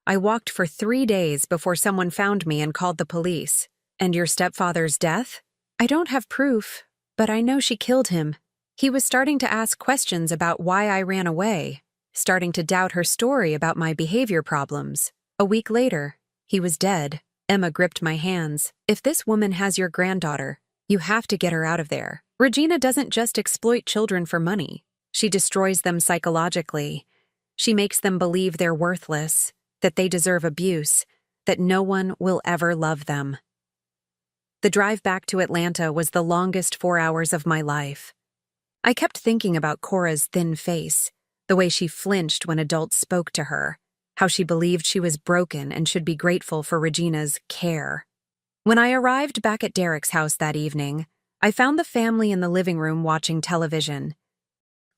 I walked for 3 days before someone found me and called the police." "And your stepfather's death?" "I don't have proof, but I know she killed him. He was starting to ask questions about why I ran away, starting to doubt her story about my behavior problems. A week later, he was dead." Emma gripped my hands. "If this woman has your granddaughter, you have to get her out of there. Regina doesn't just exploit children for money. She destroys them psychologically. She makes them believe they're worthless, that they deserve abuse, that no one will ever love them." The drive back to Atlanta was the longest 4 hours of my life. I kept thinking about Cora's thin face, the way she flinched when adults spoke to her, how she believed she was broken and should be grateful for Regina's care. When I arrived back at Derek's house that evening, I found the family in the living room watching television.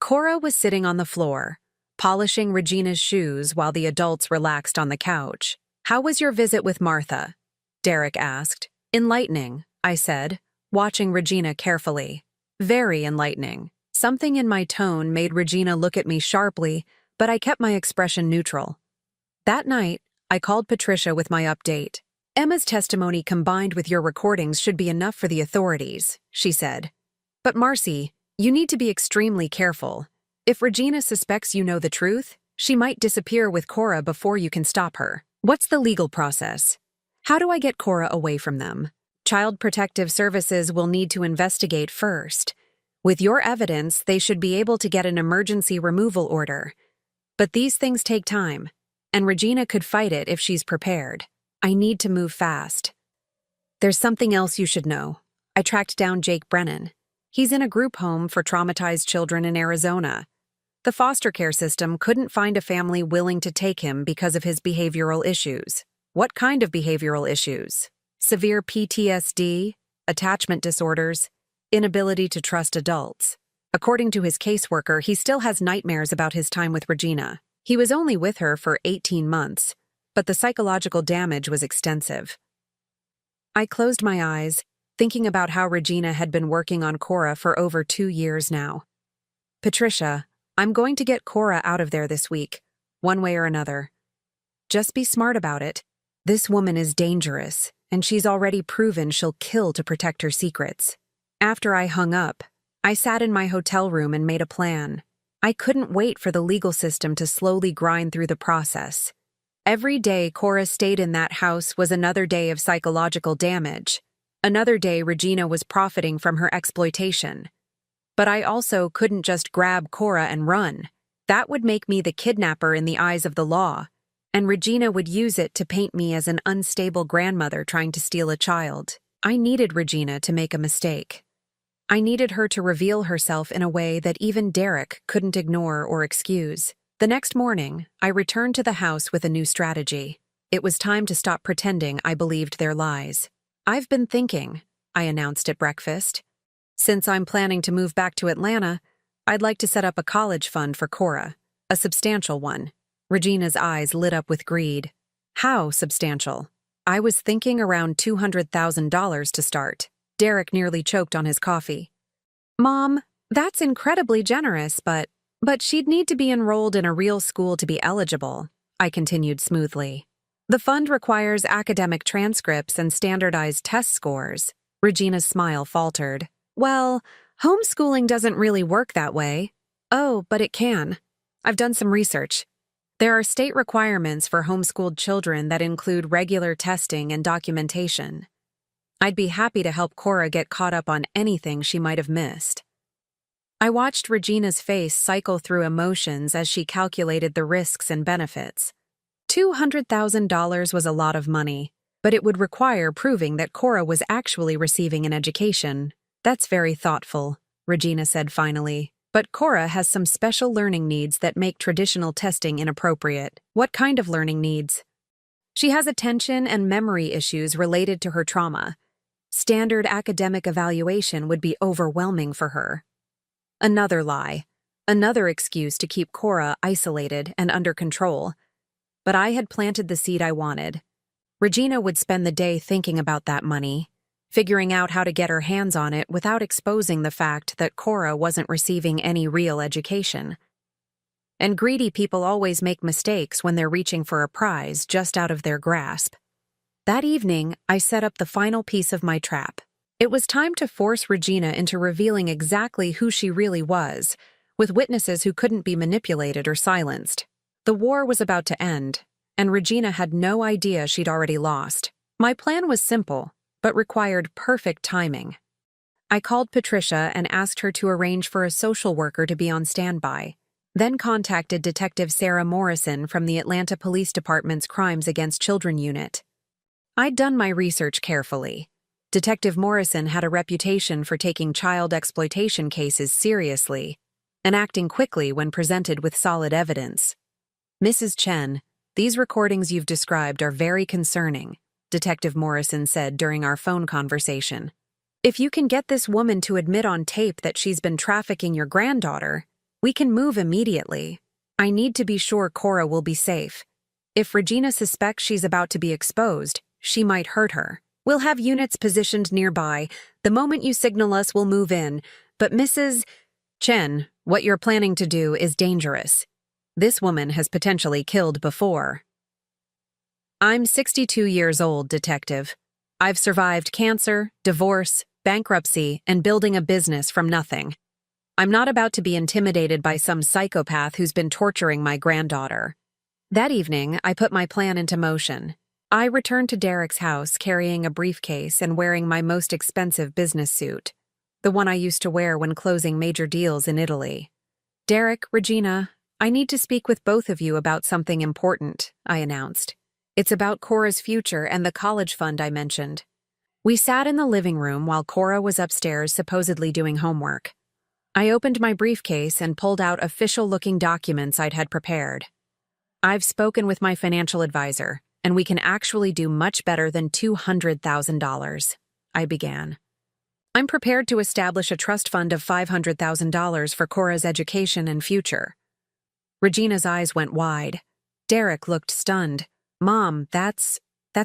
Cora was sitting on the floor, polishing Regina's shoes while the adults relaxed on the couch. "How was your visit with Martha?" Derek asked. "Enlightening," I said, watching Regina carefully. "Very enlightening." Something in my tone made Regina look at me sharply, but I kept my expression neutral. That night, I called Patricia with my update. "Emma's testimony combined with your recordings should be enough for the authorities," she said. "But Marcy, you need to be extremely careful. If Regina suspects you know the truth, she might disappear with Cora before you can stop her. What's the legal process? How do I get Cora away from them? Child Protective Services will need to investigate first. With your evidence, they should be able to get an emergency removal order. But these things take time, and Regina could fight it if she's prepared. I need to move fast." "There's something else you should know. I tracked down Jake Brennan. He's in a group home for traumatized children in Arizona. The foster care system couldn't find a family willing to take him because of his behavioral issues." "What kind of behavioral issues?" "Severe PTSD, attachment disorders, inability to trust adults. According to his caseworker, he still has nightmares about his time with Regina. He was only with her for 18 months, but the psychological damage was extensive." I closed my eyes, thinking about how Regina had been working on Cora for over 2 years now. "Patricia, I'm going to get Cora out of there this week, one way or another. Just be smart about it. This woman is dangerous, and she's already proven she'll kill to protect her secrets." After I hung up, I sat in my hotel room and made a plan. I couldn't wait for the legal system to slowly grind through the process. Every day Cora stayed in that house was another day of psychological damage. Another day Regina was profiting from her exploitation. But I also couldn't just grab Cora and run. That would make me the kidnapper in the eyes of the law, and Regina would use it to paint me as an unstable grandmother trying to steal a child. I needed Regina to make a mistake. I needed her to reveal herself in a way that even Derek couldn't ignore or excuse. The next morning, I returned to the house with a new strategy. It was time to stop pretending I believed their lies. "I've been thinking," I announced at breakfast. "Since I'm planning to move back to Atlanta, I'd like to set up a college fund for Cora, a substantial one." Regina's eyes lit up with greed. "How substantial?" "I was thinking around $200,000 to start." Derek nearly choked on his coffee. "Mom, that's incredibly generous, but she'd need to be enrolled in a real school to be eligible," I continued smoothly. "The fund requires academic transcripts and standardized test scores." Regina's smile faltered. "Well, homeschooling doesn't really work that way." "Oh, but it can. I've done some research. There are state requirements for homeschooled children that include regular testing and documentation. I'd be happy to help Cora get caught up on anything she might have missed." I watched Regina's face cycle through emotions as she calculated the risks and benefits. $200,000 was a lot of money, but it would require proving that Cora was actually receiving an education. "That's very thoughtful," Regina said finally. "But Cora has some special learning needs that make traditional testing inappropriate." "What kind of learning needs?" "She has attention and memory issues related to her trauma. Standard academic evaluation would be overwhelming for her." Another lie. Another excuse to keep Cora isolated and under control. But I had planted the seed I wanted. Regina would spend the day thinking about that money, figuring out how to get her hands on it without exposing the fact that Cora wasn't receiving any real education. And greedy people always make mistakes when they're reaching for a prize just out of their grasp. That evening, I set up the final piece of my trap. It was time to force Regina into revealing exactly who she really was, with witnesses who couldn't be manipulated or silenced. The war was about to end, and Regina had no idea she'd already lost. My plan was simple, but required perfect timing. I called Patricia and asked her to arrange for a social worker to be on standby, then contacted Detective Sarah Morrison from the Atlanta Police Department's Crimes Against Children Unit. I'd done my research carefully. Detective Morrison had a reputation for taking child exploitation cases seriously and acting quickly when presented with solid evidence. Mrs. Chen, these recordings you've described are very concerning, Detective Morrison said during our phone conversation. If you can get this woman to admit on tape that she's been trafficking your granddaughter, we can move immediately. I need to be sure Cora will be safe. If Regina suspects she's about to be exposed, she might hurt her. We'll have units positioned nearby. The moment you signal us, we'll move in. But Mrs. Chen, what you're planning to do is dangerous. This woman has potentially killed before. I'm 62 years old, Detective. I've survived cancer, divorce, bankruptcy, and building a business from nothing. I'm not about to be intimidated by some psychopath who's been torturing my granddaughter. That evening, I put my plan into motion. I returned to Derek's house carrying a briefcase and wearing my most expensive business suit, the one I used to wear when closing major deals in Italy. Derek, Regina, I need to speak with both of you about something important, I announced. It's about Cora's future and the college fund I mentioned. We sat in the living room while Cora was upstairs supposedly doing homework. I opened my briefcase and pulled out official-looking documents I'd had prepared. I've spoken with my financial advisor, and we can actually do much better than $200,000, I began. I'm prepared to establish a trust fund of $500,000 for Cora's education and future. Regina's eyes went wide. Derek looked stunned. Mom, that's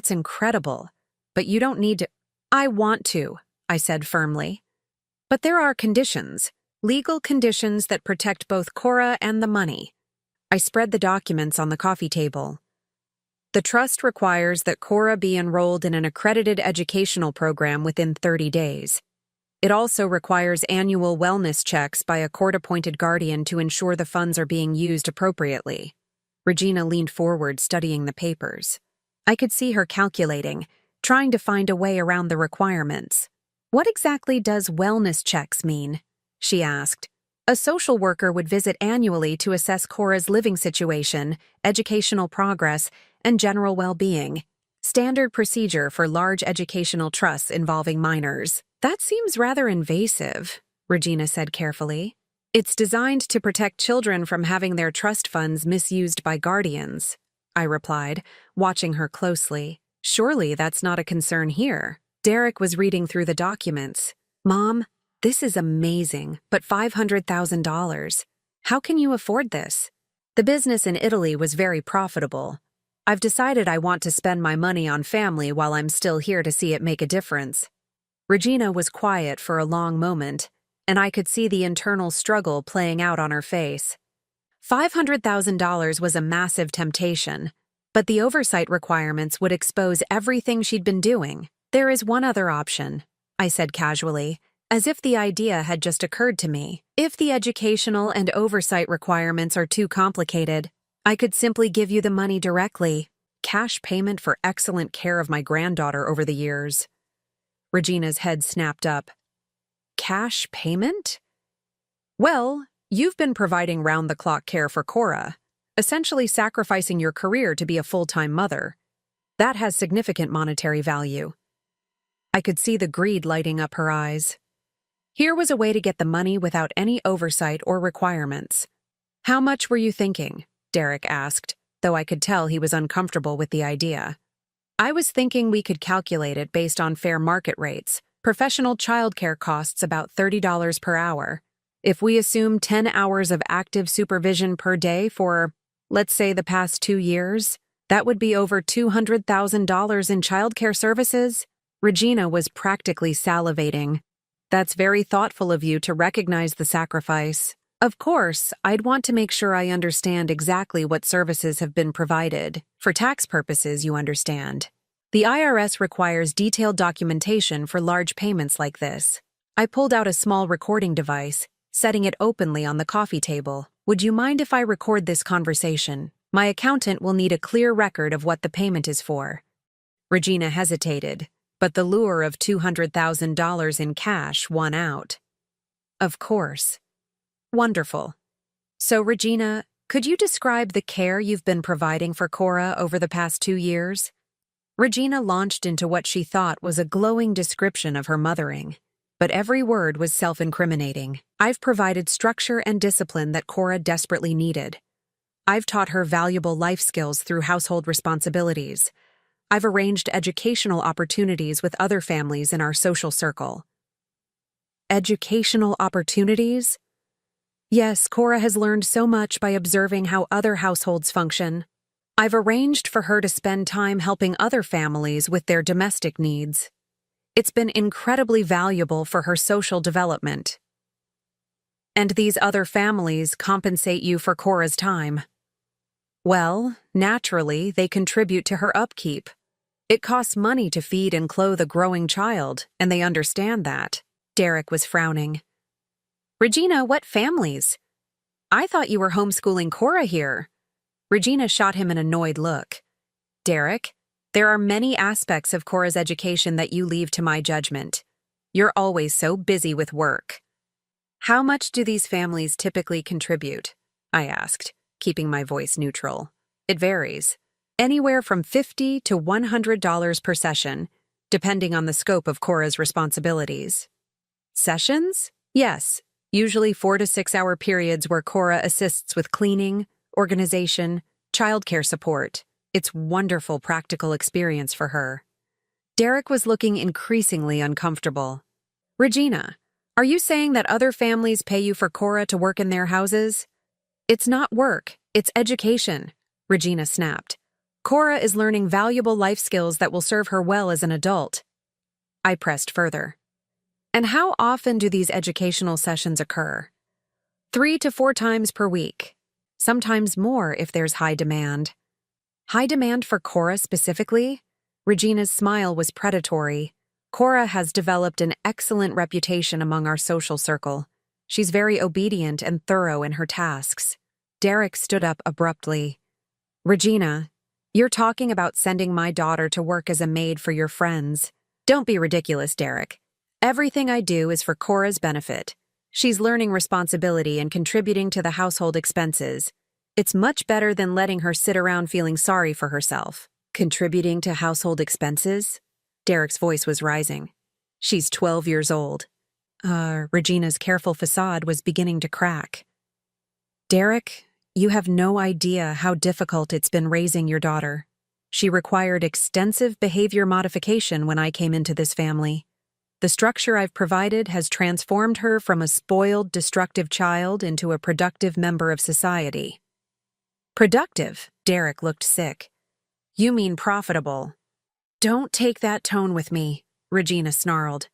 incredible. But you don't need to— I want to, I said firmly. But there are conditions, legal conditions that protect both Cora and the money. I spread the documents on the coffee table. The trust requires that Cora be enrolled in an accredited educational program within 30 days. It also requires annual wellness checks by a court-appointed guardian to ensure the funds are being used appropriately. Regina leaned forward, studying the papers. I could see her calculating, trying to find a way around the requirements. What exactly does wellness checks mean? She asked. A social worker would visit annually to assess Cora's living situation, educational progress, and general well-being. Standard procedure for large educational trusts involving minors. That seems rather invasive, Regina said carefully. It's designed to protect children from having their trust funds misused by guardians, I replied, watching her closely. Surely that's not a concern here. Derek was reading through the documents. Mom, this is amazing, but $500,000. How can you afford this? The business in Italy was very profitable. I've decided I want to spend my money on family while I'm still here to see it make a difference. Regina was quiet for a long moment, and I could see the internal struggle playing out on her face. $500,000 was a massive temptation, but the oversight requirements would expose everything she'd been doing. There is one other option, I said casually, as if the idea had just occurred to me. If the educational and oversight requirements are too complicated, I could simply give you the money directly. Cash payment for excellent care of my granddaughter over the years. Regina's head snapped up. Cash payment? Well, you've been providing round-the-clock care for Cora, essentially sacrificing your career to be a full-time mother. That has significant monetary value. I could see the greed lighting up her eyes. Here was a way to get the money without any oversight or requirements. How much were you thinking? Derek asked, though I could tell he was uncomfortable with the idea. I was thinking we could calculate it based on fair market rates. Professional childcare costs about $30 per hour. If we assume 10 hours of active supervision per day for, let's say, the past 2 years, that would be over $200,000 in childcare services. Regina was practically salivating. That's very thoughtful of you to recognize the sacrifice. Of course, I'd want to make sure I understand exactly what services have been provided. For tax purposes, you understand. The IRS requires detailed documentation for large payments like this. I pulled out a small recording device, setting it openly on the coffee table. Would you mind if I record this conversation? My accountant will need a clear record of what the payment is for. Regina hesitated, but the lure of $200,000 in cash won out. Of course. Wonderful. So, Regina, could you describe the care you've been providing for Cora over the past 2 years? Regina launched into what she thought was a glowing description of her mothering. But every word was self-incriminating. I've provided structure and discipline that Cora desperately needed. I've taught her valuable life skills through household responsibilities. I've arranged educational opportunities with other families in our social circle. Educational opportunities? Yes, Cora has learned so much by observing how other households function. I've arranged for her to spend time helping other families with their domestic needs. It's been incredibly valuable for her social development. And these other families compensate you for Cora's time. Well, naturally, they contribute to her upkeep. It costs money to feed and clothe a growing child, and they understand that. Derek was frowning. Regina, what families? I thought you were homeschooling Cora here. Regina shot him an annoyed look. Derek, there are many aspects of Cora's education that you leave to my judgment. You're always so busy with work. How much do these families typically contribute? I asked, keeping my voice neutral. It varies. Anywhere from $50 to $100 per session, depending on the scope of Cora's responsibilities. Sessions? Yes, usually 4 to 6 hour periods where Cora assists with cleaning, organization, childcare support. It's wonderful practical experience for her. Derek was looking increasingly uncomfortable. Regina, are you saying that other families pay you for Cora to work in their houses? It's not work, it's education, Regina snapped. Cora is learning valuable life skills that will serve her well as an adult. I pressed further. And how often do these educational sessions occur? 3 to 4 times per week. Sometimes more if there's high demand. High demand for Cora specifically? Regina's smile was predatory. Cora has developed an excellent reputation among our social circle. She's very obedient and thorough in her tasks. Derek stood up abruptly. Regina, you're talking about sending my daughter to work as a maid for your friends. Don't be ridiculous, Derek. Everything I do is for Cora's benefit. She's learning responsibility and contributing to the household expenses. It's much better than letting her sit around feeling sorry for herself. Contributing to household expenses? Derek's voice was rising. She's 12 years old. Regina's careful facade was beginning to crack. Derek, you have no idea how difficult it's been raising your daughter. She required extensive behavior modification when I came into this family. The structure I've provided has transformed her from a spoiled, destructive child into a productive member of society. Productive? Derek looked sick. You mean profitable. Don't take that tone with me, Regina snarled.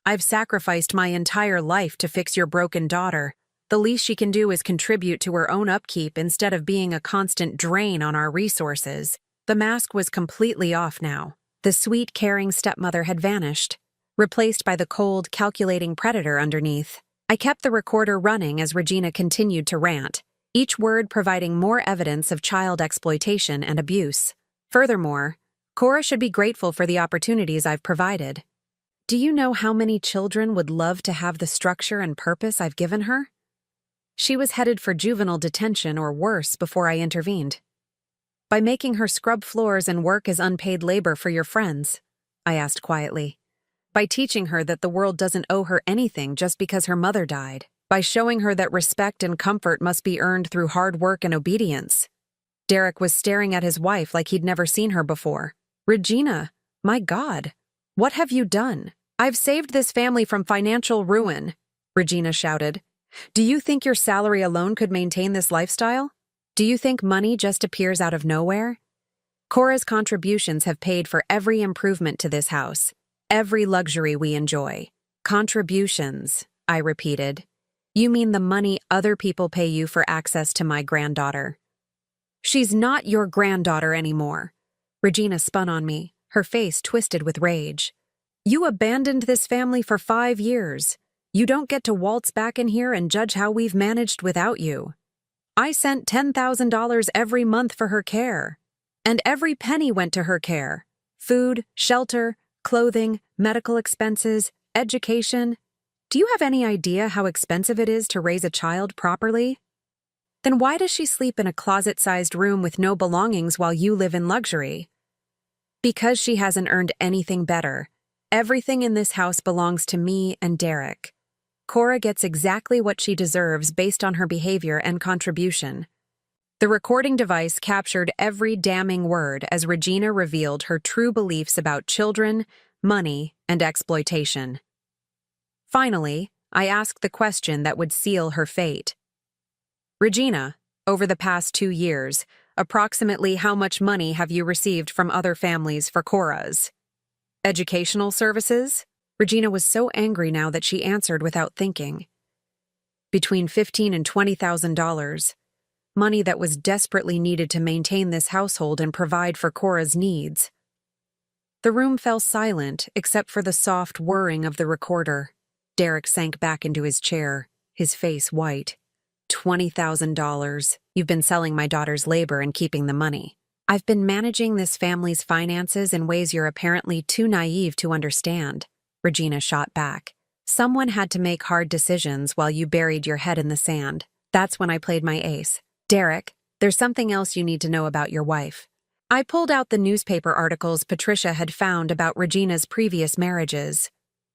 I've sacrificed my entire life to fix your broken daughter. The least she can do is contribute to her own upkeep instead of being a constant drain on our resources. The mask was completely off now. The sweet, caring stepmother had vanished, replaced by the cold, calculating predator underneath. I kept the recorder running as Regina continued to rant, each word providing more evidence of child exploitation and abuse. Furthermore, Cora should be grateful for the opportunities I've provided. Do you know how many children would love to have the structure and purpose I've given her? She was headed for juvenile detention or worse before I intervened. By making her scrub floors and work as unpaid labor for your friends, I asked quietly. By teaching her that the world doesn't owe her anything just because her mother died. By showing her that respect and comfort must be earned through hard work and obedience. Derek was staring at his wife like he'd never seen her before. Regina, my God, what have you done? I've saved this family from financial ruin, Regina shouted. Do you think your salary alone could maintain this lifestyle? Do you think money just appears out of nowhere? Cora's contributions have paid for every improvement to this house. Every luxury we enjoy. Contributions, I repeated. You mean the money other people pay you for access to my granddaughter. She's not your granddaughter anymore. Regina spun on me, her face twisted with rage. You abandoned this family for 5 years. You don't get to waltz back in here and judge how we've managed without you. I sent $10,000 every month for her care. And every penny went to her care. Food, shelter, clothing, medical expenses, education. Do you have any idea how expensive it is to raise a child properly? Then why does she sleep in a closet-sized room with no belongings while you live in luxury? Because she hasn't earned anything better. Everything in this house belongs to me and Derek. Cora gets exactly what she deserves based on her behavior and contribution. The recording device captured every damning word as Regina revealed her true beliefs about children, money, and exploitation. Finally, I asked the question that would seal her fate. Regina, over the past 2 years, approximately how much money have you received from other families for Cora's educational services? Regina was so angry now that she answered without thinking. Between $15,000 and $20,000, money that was desperately needed to maintain this household and provide for Cora's needs. The room fell silent except for the soft whirring of the recorder. Derek sank back into his chair, his face white. $20,000. You've been selling my daughter's labor and keeping the money. I've been managing this family's finances in ways you're apparently too naive to understand. Regina shot back. Someone had to make hard decisions while you buried your head in the sand. That's when I played my ace. Derek, there's something else you need to know about your wife. I pulled out the newspaper articles Patricia had found about Regina's previous marriages,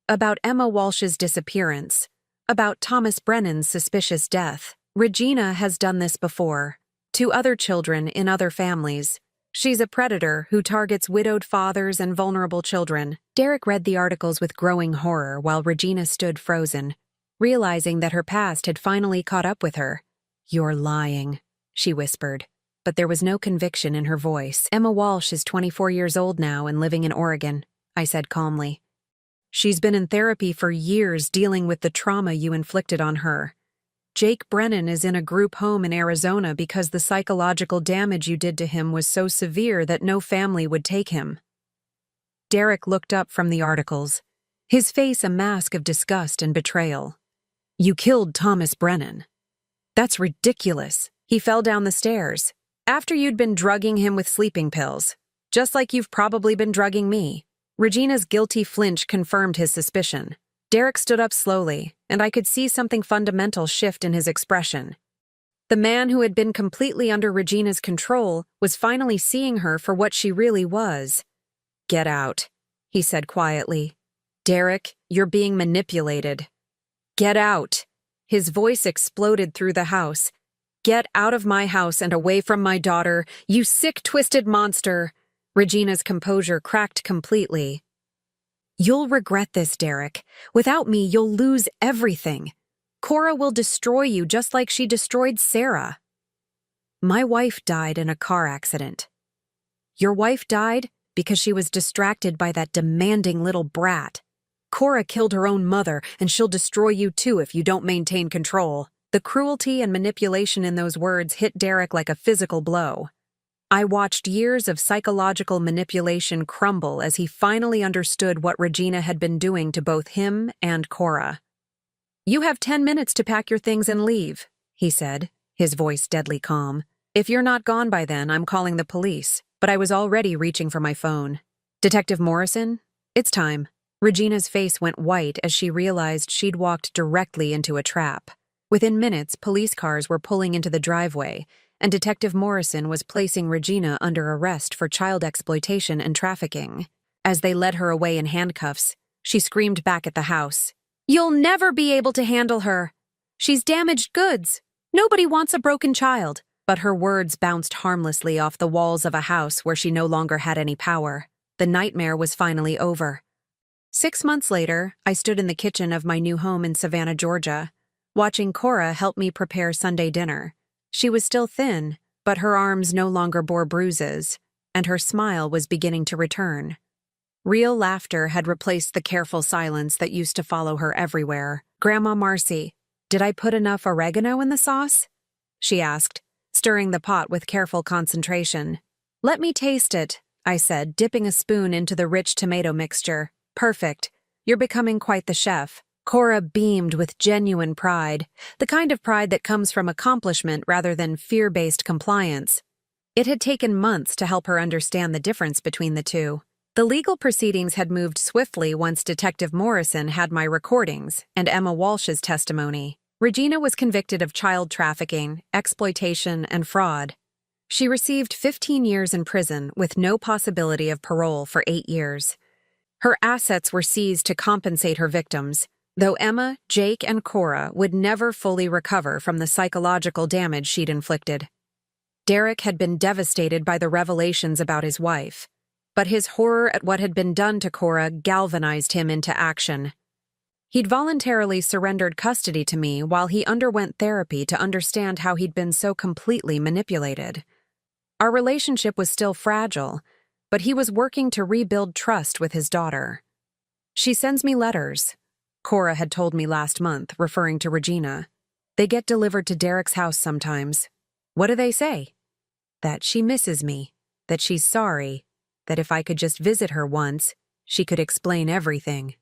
about Emma Walsh's disappearance, about Thomas Brennan's suspicious death. Regina has done this before, to other children in other families. She's a predator who targets widowed fathers and vulnerable children. Derek read the articles with growing horror while Regina stood frozen, realizing that her past had finally caught up with her. You're lying, she whispered, but there was no conviction in her voice. Emma Walsh is 24 years old now and living in Oregon, I said calmly. She's been in therapy for years dealing with the trauma you inflicted on her. Jake Brennan is in a group home in Arizona because the psychological damage you did to him was so severe that no family would take him. Derek looked up from the articles, his face a mask of disgust and betrayal. You killed Thomas Brennan. That's ridiculous. He fell down the stairs, after you'd been drugging him with sleeping pills, just like you've probably been drugging me. Regina's guilty flinch confirmed his suspicion. Derek stood up slowly, and I could see something fundamental shift in his expression. The man who had been completely under Regina's control was finally seeing her for what she really was. Get out, he said quietly. Derek, you're being manipulated. Get out. His voice exploded through the house. Get out of my house and away from my daughter, you sick, twisted monster. Regina's composure cracked completely. You'll regret this, Derek. Without me, you'll lose everything. Cora will destroy you just like she destroyed Sarah. My wife died in a car accident. Your wife died because she was distracted by that demanding little brat. Cora killed her own mother, and she'll destroy you too if you don't maintain control. The cruelty and manipulation in those words hit Derek like a physical blow. I watched years of psychological manipulation crumble as he finally understood what Regina had been doing to both him and Cora. You have 10 minutes to pack your things and leave, he said, his voice deadly calm. If you're not gone by then, I'm calling the police. But I was already reaching for my phone. Detective Morrison, it's time. Regina's face went white as she realized she'd walked directly into a trap. Within minutes, police cars were pulling into the driveway, and Detective Morrison was placing Regina under arrest for child exploitation and trafficking. As they led her away in handcuffs, she screamed back at the house. You'll never be able to handle her. She's damaged goods. Nobody wants a broken child. But her words bounced harmlessly off the walls of a house where she no longer had any power. The nightmare was finally over. 6 months later, I stood in the kitchen of my new home in Savannah, Georgia, watching Cora help me prepare Sunday dinner. She was still thin, but her arms no longer bore bruises, and her smile was beginning to return. Real laughter had replaced the careful silence that used to follow her everywhere. Grandma Marcy, did I put enough oregano in the sauce? She asked, stirring the pot with careful concentration. Let me taste it, I said, dipping a spoon into the rich tomato mixture. Perfect. You're becoming quite the chef. Cora beamed with genuine pride, the kind of pride that comes from accomplishment rather than fear-based compliance. It had taken months to help her understand the difference between the two. The legal proceedings had moved swiftly once Detective Morrison had my recordings and Emma Walsh's testimony. Regina was convicted of child trafficking, exploitation, and fraud. She received 15 years in prison with no possibility of parole for 8 years. Her assets were seized to compensate her victims, though Emma, Jake, and Cora would never fully recover from the psychological damage she'd inflicted. Derek had been devastated by the revelations about his wife, but his horror at what had been done to Cora galvanized him into action. He'd voluntarily surrendered custody to me while he underwent therapy to understand how he'd been so completely manipulated. Our relationship was still fragile, but he was working to rebuild trust with his daughter. "She sends me letters," Cora had told me last month, referring to Regina. "They get delivered to Derek's house sometimes. What do they say?" "That she misses me, that she's sorry, that if I could just visit her once, she could explain everything."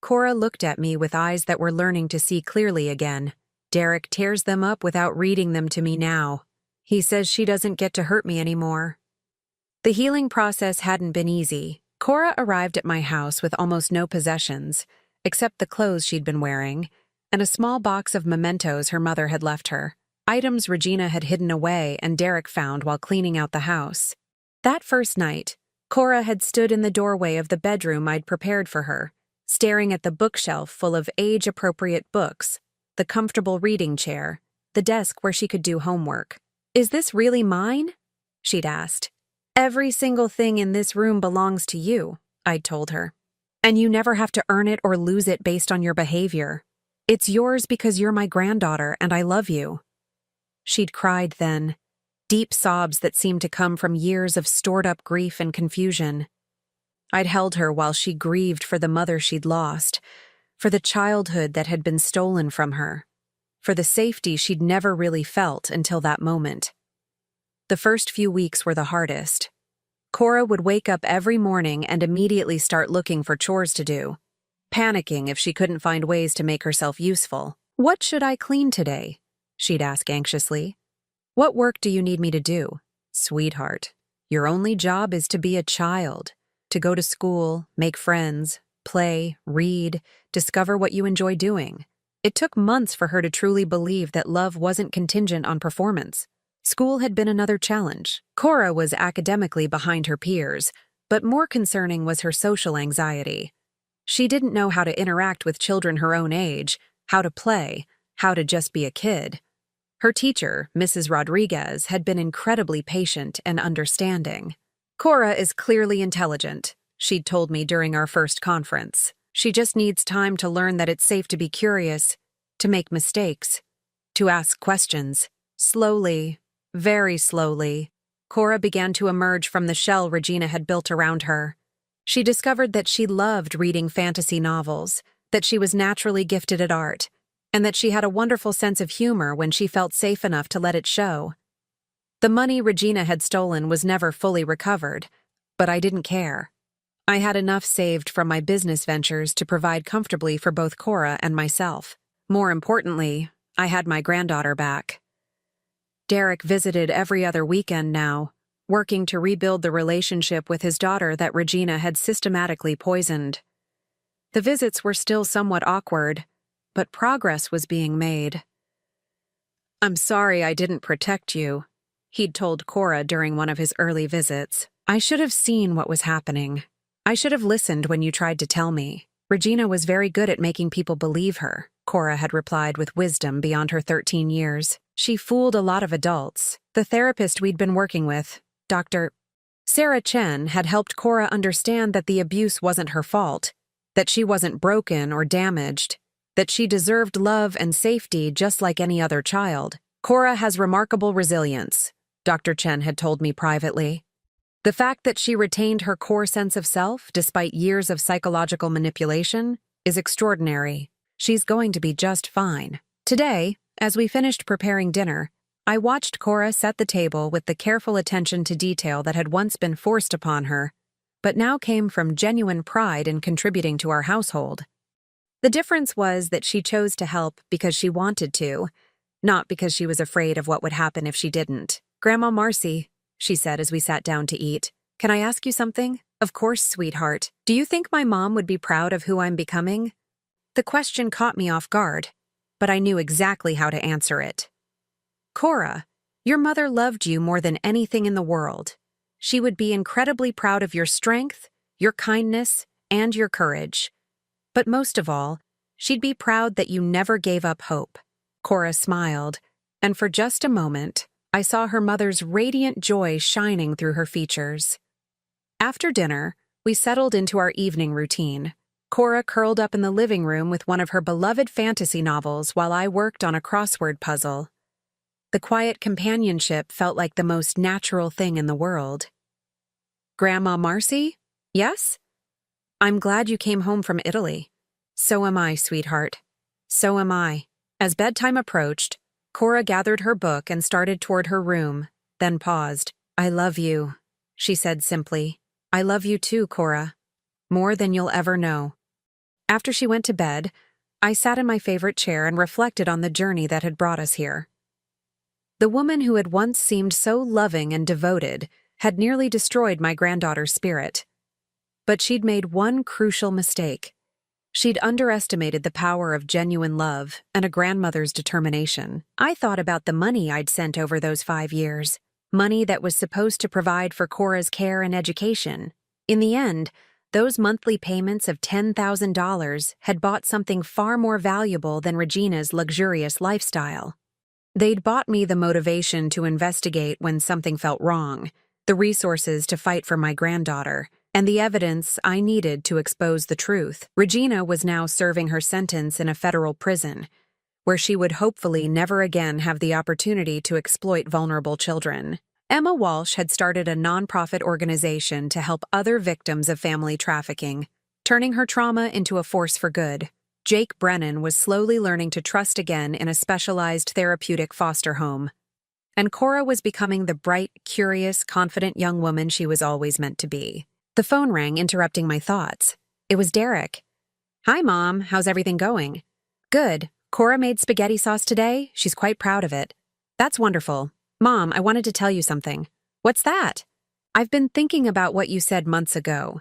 Cora looked at me with eyes that were learning to see clearly again. "Derek tears them up without reading them to me now. He says she doesn't get to hurt me anymore." The healing process hadn't been easy. Cora arrived at my house with almost no possessions, except the clothes she'd been wearing, and a small box of mementos her mother had left her, items Regina had hidden away and Derek found while cleaning out the house. That first night, Cora had stood in the doorway of the bedroom I'd prepared for her, staring at the bookshelf full of age-appropriate books, the comfortable reading chair, the desk where she could do homework. "Is this really mine?" she'd asked. "Every single thing in this room belongs to you," I'd told her. "And you never have to earn it or lose it based on your behavior. It's yours because you're my granddaughter and I love you." She'd cried then, deep sobs that seemed to come from years of stored-up grief and confusion. I'd held her while she grieved for the mother she'd lost, for the childhood that had been stolen from her, for the safety she'd never really felt until that moment. The first few weeks were the hardest. Cora would wake up every morning and immediately start looking for chores to do, panicking if she couldn't find ways to make herself useful. "What should I clean today?" she'd ask anxiously. "What work do you need me to do?" "Sweetheart, your only job is to be a child, to go to school, make friends, play, read, discover what you enjoy doing." It took months for her to truly believe that love wasn't contingent on performance. School had been another challenge. Cora was academically behind her peers, but more concerning was her social anxiety. She didn't know how to interact with children her own age, how to play, how to just be a kid. Her teacher, Mrs. Rodriguez, had been incredibly patient and understanding. "Cora is clearly intelligent," she'd told me during our first conference. "She just needs time to learn that it's safe to be curious, to make mistakes, to ask questions." Slowly, very slowly, Cora began to emerge from the shell Regina had built around her. She discovered that she loved reading fantasy novels, that she was naturally gifted at art, and that she had a wonderful sense of humor when she felt safe enough to let it show. The money Regina had stolen was never fully recovered, but I didn't care. I had enough saved from my business ventures to provide comfortably for both Cora and myself. More importantly, I had my granddaughter back. Derek visited every other weekend now, working to rebuild the relationship with his daughter that Regina had systematically poisoned. The visits were still somewhat awkward, but progress was being made. "I'm sorry I didn't protect you," he'd told Cora during one of his early visits. "I should have seen what was happening. I should have listened when you tried to tell me." Regina was very good at making people believe her, Cora had replied with wisdom beyond her 13 years. "She fooled a lot of adults. The therapist we'd been working with, Dr. Sarah Chen, had helped Cora understand that the abuse wasn't her fault, that she wasn't broken or damaged, that she deserved love and safety just like any other child. "Cora has remarkable resilience," Dr. Chen had told me privately. "The fact that she retained her core sense of self despite years of psychological manipulation is extraordinary. She's going to be just fine." Today, as we finished preparing dinner, I watched Cora set the table with the careful attention to detail that had once been forced upon her, but now came from genuine pride in contributing to our household. The difference was that she chose to help because she wanted to, not because she was afraid of what would happen if she didn't. "Grandma Marcy," she said as we sat down to eat, "can I ask you something?" "Of course, sweetheart. Do you think my mom would be proud of who I'm becoming?" The question caught me off guard, but I knew exactly how to answer it. "Cora, Your mother loved you more than anything in the world. She would be incredibly proud of your strength, your kindness, and your courage. But most of all, she'd be proud that you never gave up hope." Cora smiled, and for just a moment, I saw her mother's radiant joy shining through her features. After dinner, we settled into our evening routine. Cora curled up in the living room with one of her beloved fantasy novels while I worked on a crossword puzzle. The quiet companionship felt like the most natural thing in the world. "Grandma Marcy? Yes? I'm glad you came home from Italy." "So am I, sweetheart. So am I." As bedtime approached, Cora gathered her book and started toward her room, then paused. "I love you," she said simply. "I love you too, Cora. More than you'll ever know." After she went to bed, I sat in my favorite chair and reflected on the journey that had brought us here. The woman who had once seemed so loving and devoted had nearly destroyed my granddaughter's spirit. But she'd made one crucial mistake. She'd underestimated the power of genuine love and a grandmother's determination. I thought about the money I'd sent over those 5 years, money that was supposed to provide for Cora's care and education. In the end, those monthly payments of $10,000 had bought something far more valuable than Regina's luxurious lifestyle. They'd bought me the motivation to investigate when something felt wrong, the resources to fight for my granddaughter, and the evidence I needed to expose the truth. Regina was now serving her sentence in a federal prison, where she would hopefully never again have the opportunity to exploit vulnerable children. Emma Walsh had started a nonprofit organization to help other victims of family trafficking, turning her trauma into a force for good. Jake Brennan was slowly learning to trust again in a specialized therapeutic foster home. And Cora was becoming the bright, curious, confident young woman she was always meant to be. The phone rang, interrupting my thoughts. It was Derek. "Hi, Mom. How's everything going?" "Good. Cora made spaghetti sauce today. She's quite proud of it." "That's wonderful. Mom, I wanted to tell you something." "What's that?" "I've been thinking about what you said months ago,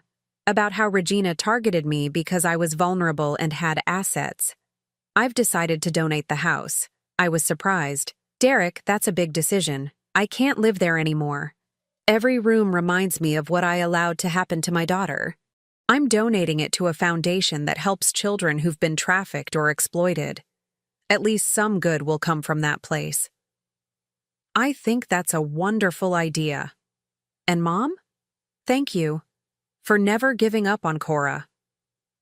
about how Regina targeted me because I was vulnerable and had assets. I've decided to donate the house." I was surprised. "Derek, that's a big decision. I can't live there anymore. Every room reminds me of what I allowed to happen to my daughter. I'm donating it to a foundation that helps children who've been trafficked or exploited. At least some good will come from that place." "I think that's a wonderful idea." "And Mom? Thank you for never giving up on Cora,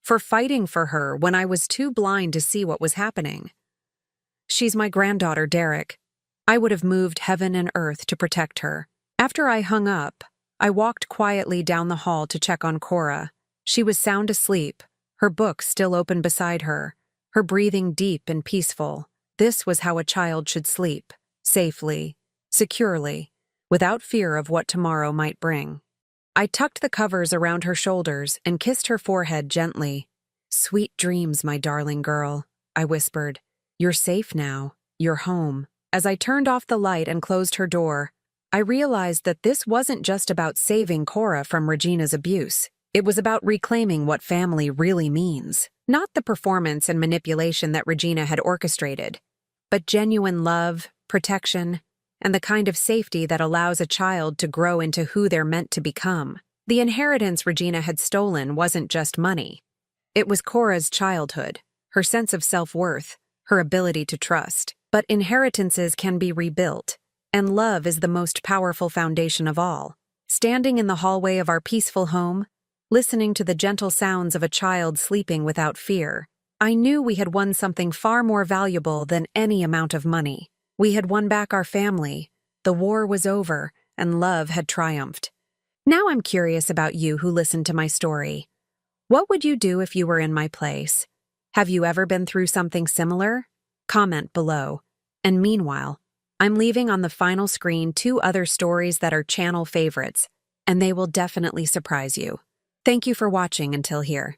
for fighting for her when I was too blind to see what was happening. She's my granddaughter, Derek. I would have moved heaven and earth to protect her." After I hung up, I walked quietly down the hall to check on Cora. She was sound asleep, her book still open beside her, her breathing deep and peaceful. This was how a child should sleep, safely, securely, without fear of what tomorrow might bring. I tucked the covers around her shoulders and kissed her forehead gently. "Sweet dreams, my darling girl," I whispered. "You're safe now. You're home." As I turned off the light and closed her door, I realized that this wasn't just about saving Cora from Regina's abuse. It was about reclaiming what family really means. Not the performance and manipulation that Regina had orchestrated, but genuine love, protection, and the kind of safety that allows a child to grow into who they're meant to become. The inheritance Regina had stolen wasn't just money. It was Cora's childhood, her sense of self-worth, her ability to trust. But inheritances can be rebuilt, and love is the most powerful foundation of all. Standing in the hallway of our peaceful home, listening to the gentle sounds of a child sleeping without fear, I knew we had won something far more valuable than any amount of money. We had won back our family, the war was over, and love had triumphed. Now I'm curious about you who listened to my story. What would you do if you were in my place? Have you ever been through something similar? Comment below. And meanwhile, I'm leaving on the final screen 2 other stories that are channel favorites, and they will definitely surprise you. Thank you for watching until here.